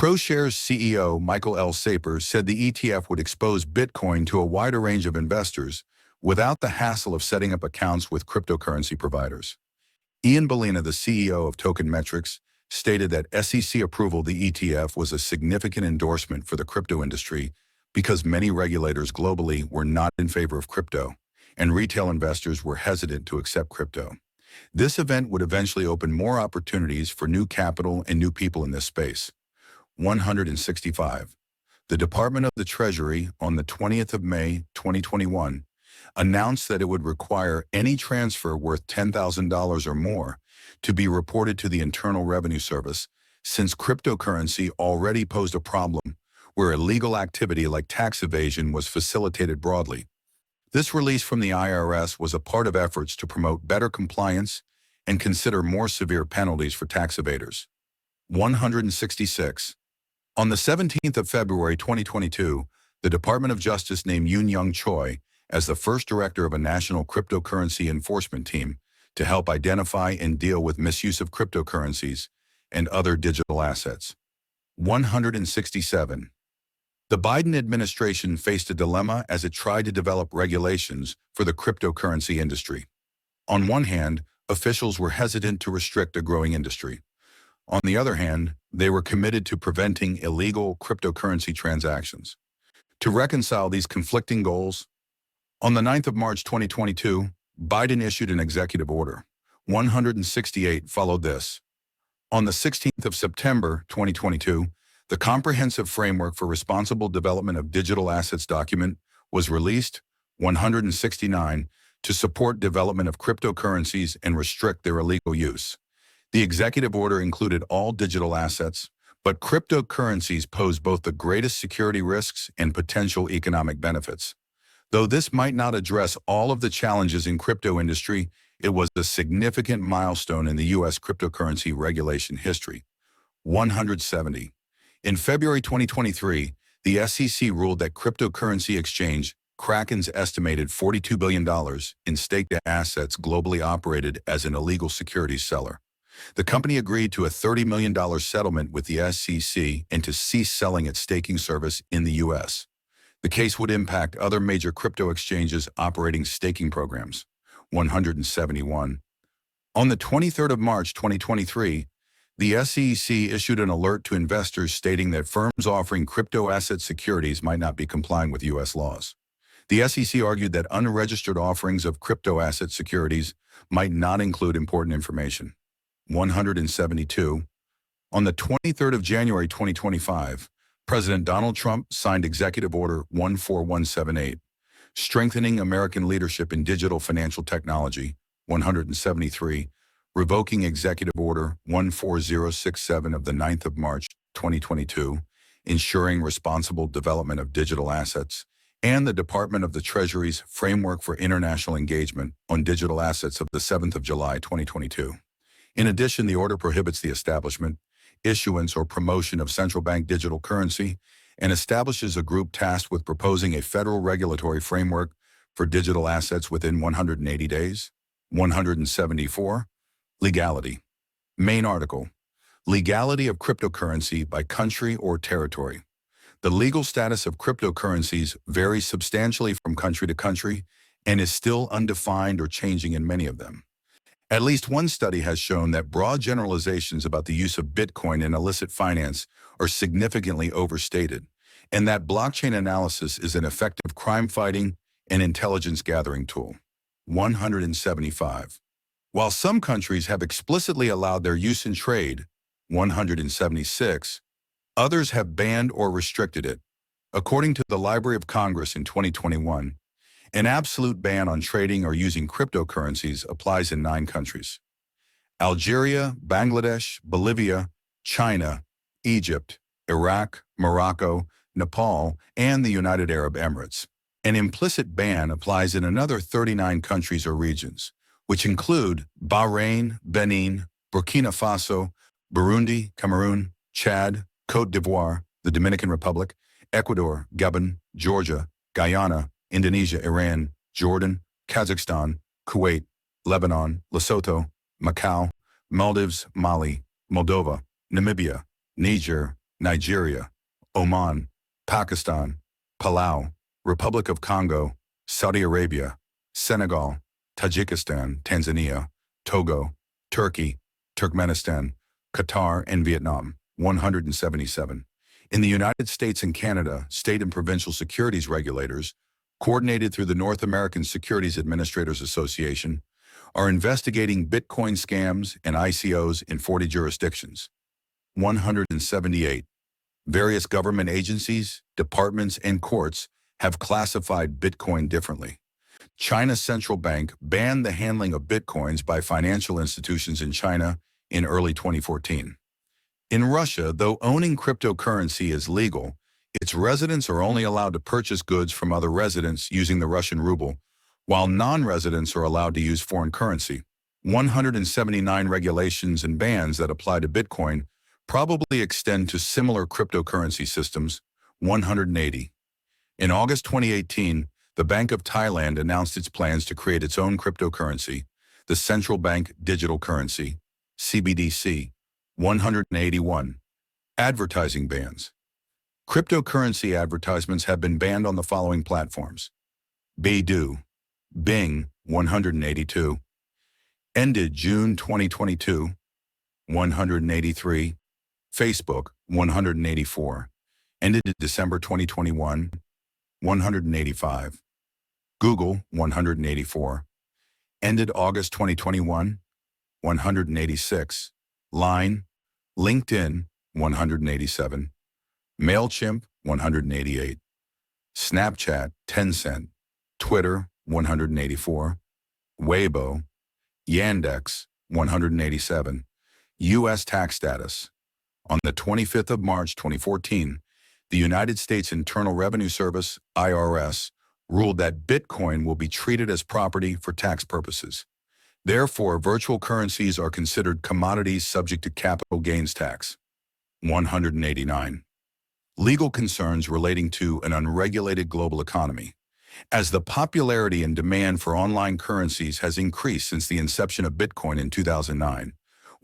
ProShares CEO Michael L. Saper said the ETF would expose Bitcoin to a wider range of investors without the hassle of setting up accounts with cryptocurrency providers. Ian Ballina, the CEO of Token Metrics, stated that SEC approval of the ETF was a significant endorsement for the crypto industry because many regulators globally were not in favor of crypto, and retail investors were hesitant to accept crypto. This event would eventually open more opportunities for new capital and new people in this space. 165. The Department of the Treasury, on the 20th of May 2021, announced that it would require any transfer worth $10,000 or more to be reported to the Internal Revenue Service, since cryptocurrency already posed a problem where illegal activity like tax evasion was facilitated broadly. This release from the IRS was a part of efforts to promote better compliance and consider more severe penalties for tax evaders. 166. On the 17th of February 2022, the Department of Justice named Yoon Young Choi as the first director of a national cryptocurrency enforcement team to help identify and deal with misuse of cryptocurrencies and other digital assets. 167. The Biden administration faced a dilemma as it tried to develop regulations for the cryptocurrency industry. On one hand, officials were hesitant to restrict a growing industry. On the other hand, they were committed to preventing illegal cryptocurrency transactions. To reconcile these conflicting goals, on the 9th of March 2022, Biden issued an executive order. 168 followed this. On the 16th of September 2022, the Comprehensive Framework for Responsible Development of Digital Assets document was released. 169 to support development of cryptocurrencies and restrict their illegal use. The executive order included all digital assets, but cryptocurrencies pose both the greatest security risks and potential economic benefits. Though this might not address all of the challenges in crypto industry, it was a significant milestone in the U.S. cryptocurrency regulation history. 170. In February 2023, the SEC ruled that cryptocurrency exchange Kraken's estimated $42 billion in staked assets globally operated as an illegal securities seller. The company agreed to a $30 million settlement with the SEC and to cease selling its staking service in the U.S. The case would impact other major crypto exchanges operating staking programs. 171. On the 23rd of March 2023, the SEC issued an alert to investors stating that firms offering crypto asset securities might not be complying with U.S. laws. The SEC argued that unregistered offerings of crypto asset securities might not include important information. 172. On the 23rd of January 2025, President Donald Trump signed Executive Order 14178, Strengthening American Leadership in Digital Financial Technology. 173. Revoking Executive Order 14067 of the 9th of March 2022, Ensuring Responsible Development of Digital Assets, and the Department of the Treasury's Framework for International Engagement on Digital Assets of the 7th of July 2022. In addition, the order prohibits the establishment, issuance, or promotion of central bank digital currency and establishes a group tasked with proposing a federal regulatory framework for digital assets within 180 days. 174. Legality. Main article. Legality of cryptocurrency by country or territory. The legal status of cryptocurrencies varies substantially from country to country and is still undefined or changing in many of them. At least one study has shown that broad generalizations about the use of Bitcoin in illicit finance are significantly overstated, and that blockchain analysis is an effective crime-fighting and intelligence-gathering tool. 175. While some countries have explicitly allowed their use in trade, 176, others have banned or restricted it. According to the Library of Congress in 2021, an absolute ban on trading or using cryptocurrencies applies in 9 countries: Algeria, Bangladesh, Bolivia, China, Egypt, Iraq, Morocco, Nepal, and the United Arab Emirates. An implicit ban applies in another 39 countries or regions, which include Bahrain, Benin, Burkina Faso, Burundi, Cameroon, Chad, Côte d'Ivoire, the Dominican Republic, Ecuador, Gabon, Georgia, Guyana, Indonesia, Iran, Jordan, Kazakhstan, Kuwait, Lebanon, Lesotho, Macau, Maldives, Mali, Moldova, Namibia, Niger, Nigeria, Oman, Pakistan, Palau, Republic of Congo, Saudi Arabia, Senegal, Tajikistan, Tanzania, Togo, Turkey, Turkmenistan, Qatar, and Vietnam. 177. In the United States and Canada, state and provincial securities regulators, coordinated through the North American Securities Administrators Association, are investigating Bitcoin scams and ICOs in 40 jurisdictions. 178. Various government agencies, departments, and courts have classified Bitcoin differently. China's central bank banned the handling of Bitcoins by financial institutions in China in early 2014. In Russia, though owning cryptocurrency is legal, its residents are only allowed to purchase goods from other residents using the Russian ruble, while non-residents are allowed to use foreign currency. 179 regulations and bans that apply to Bitcoin probably extend to similar cryptocurrency systems. 180. In August 2018, the Bank of Thailand announced its plans to create its own cryptocurrency, the Central Bank Digital Currency, CBDC. 181. Advertising bans. Cryptocurrency advertisements have been banned on the following platforms: Baidu, Bing, 182. Ended June 2022, 183. Facebook, 184. Ended December 2021, 185. Google, 184. Ended August 2021, 186. Line, LinkedIn, 187. MailChimp, 188. Snapchat, Tencent. Twitter, 184. Weibo, Yandex, 187. U.S. tax status. On the 25th of March 2014, the United States Internal Revenue Service, IRS, ruled that Bitcoin will be treated as property for tax purposes. Therefore, virtual currencies are considered commodities subject to capital gains tax. 189. Legal concerns relating to an unregulated global economy. As the popularity and demand for online currencies has increased since the inception of Bitcoin in 2009,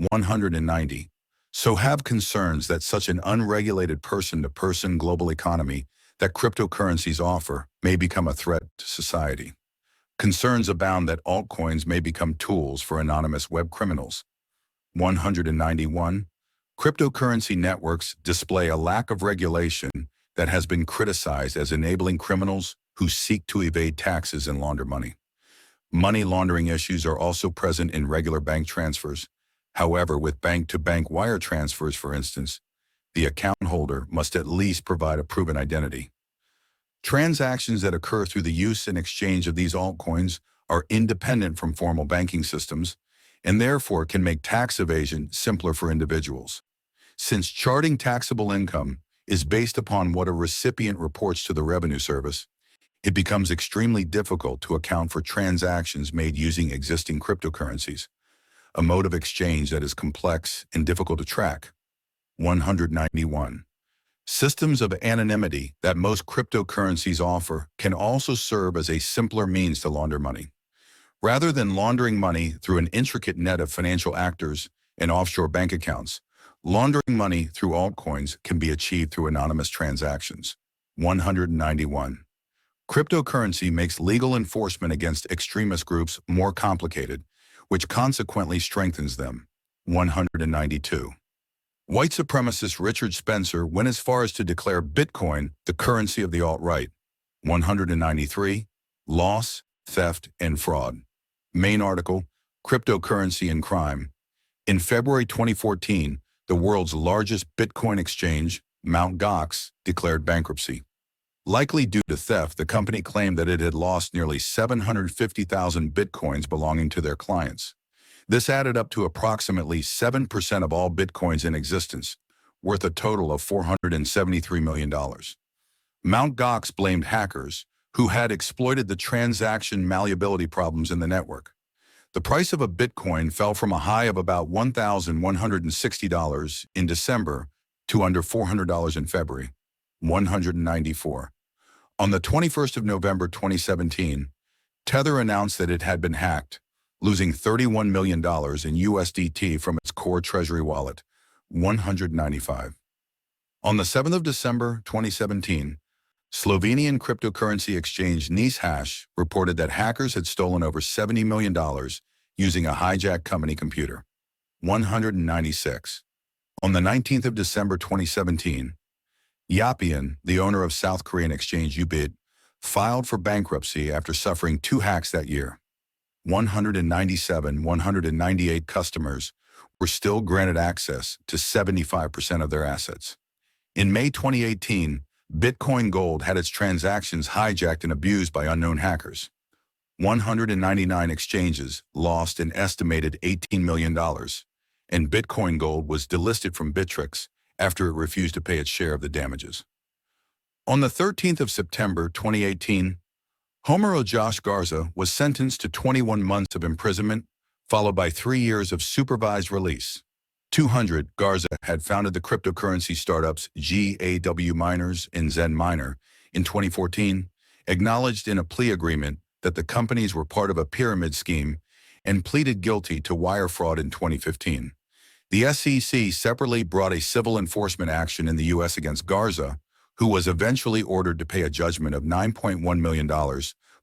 190, so have concerns that such an unregulated person-to-person global economy that cryptocurrencies offer may become a threat to society. Concerns abound that altcoins may become tools for anonymous web criminals. 191. Cryptocurrency networks display a lack of regulation that has been criticized as enabling criminals who seek to evade taxes and launder money. Money laundering issues are also present in regular bank transfers. However, with bank-to-bank wire transfers, for instance, the account holder must at least provide a proven identity. Transactions that occur through the use and exchange of these altcoins are independent from formal banking systems and therefore can make tax evasion simpler for individuals. Since charting taxable income is based upon what a recipient reports to the Revenue Service, it becomes extremely difficult to account for transactions made using existing cryptocurrencies, a mode of exchange that is complex and difficult to track. 191. Systems of anonymity that most cryptocurrencies offer can also serve as a simpler means to launder money. Rather than laundering money through an intricate net of financial actors and offshore bank accounts, laundering money through altcoins can be achieved through anonymous transactions. 191. Cryptocurrency makes legal enforcement against extremist groups more complicated, which consequently strengthens them. 192. White supremacist Richard Spencer went as far as to declare Bitcoin the currency of the alt-right. 193. Loss, theft, and fraud. Main article, Cryptocurrency and Crime. In February 2014, the world's largest Bitcoin exchange, Mt. Gox, declared bankruptcy. Likely due to theft, the company claimed that it had lost nearly 750,000 Bitcoins belonging to their clients. This added up to approximately 7% of all Bitcoins in existence, worth a total of $473 million. Mt. Gox blamed hackers, who had exploited the transaction malleability problems in the network. The price of a Bitcoin fell from a high of about $1,160 in December to under $400 in February. 194. On the 21st of November 2017, Tether announced that it had been hacked, losing $31 million in USDT from its core treasury wallet. 195. On the 7th of December 2017, Slovenian cryptocurrency exchange NiceHash reported that hackers had stolen over $70 million using a hijacked company computer. 196. On the 19th of December 2017, Yapian, the owner of South Korean exchange Ubit, filed for bankruptcy after suffering 2 hacks that year. 198 customers were still granted access to 75% of their assets. In May 2018, Bitcoin Gold had its transactions hijacked and abused by unknown hackers. 199 exchanges lost an estimated $18 million, and Bitcoin Gold was delisted from Bittrex after it refused to pay its share of the damages. On the 13th of September 2018, Homero Josh Garza was sentenced to 21 months of imprisonment, followed by 3 years of supervised release. 200. Garza had founded the cryptocurrency startups GAW Miners and Zen Miner in 2014, acknowledged in a plea agreement that the companies were part of a pyramid scheme, and pleaded guilty to wire fraud in 2015. The SEC separately brought a civil enforcement action in the U.S. against Garza, who was eventually ordered to pay a judgment of $9.1 million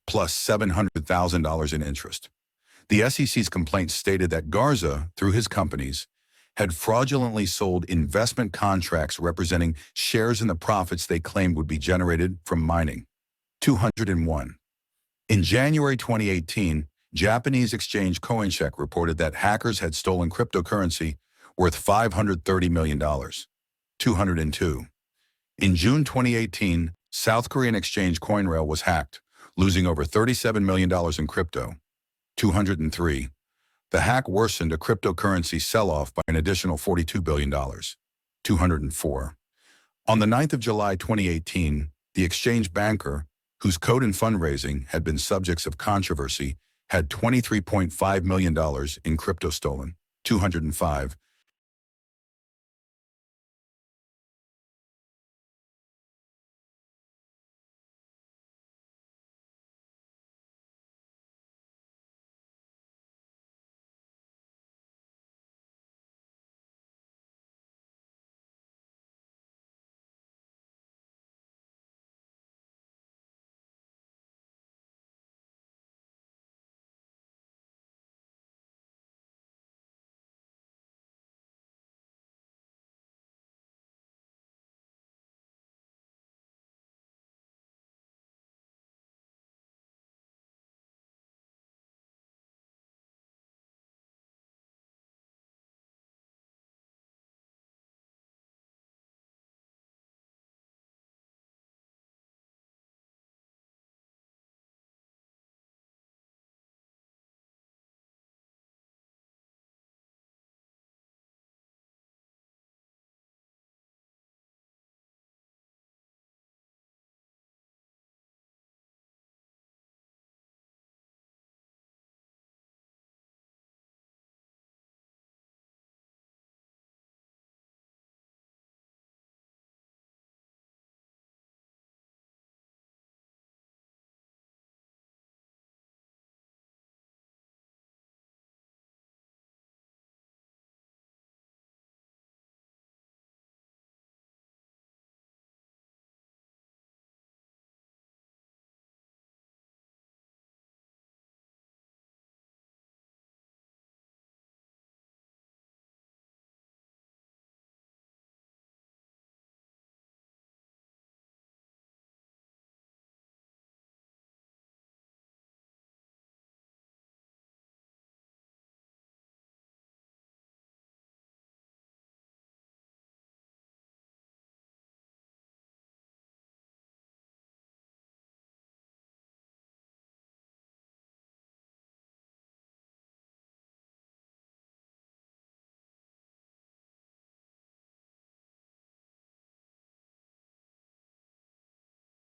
plus $700,000 in interest. The SEC's complaint stated that Garza, through his companies, had fraudulently sold investment contracts representing shares in the profits they claimed would be generated from mining. 201. In January 2018, Japanese exchange CoinCheck reported that hackers had stolen cryptocurrency worth $530 million. 202. In June 2018, South Korean exchange CoinRail was hacked, losing over $37 million in crypto. 203. The hack worsened a cryptocurrency sell-off by an additional $42 billion. 204. On the 9th of July 2018, the exchange banker, whose code and fundraising had been subjects of controversy, had $23.5 million in crypto stolen. 205.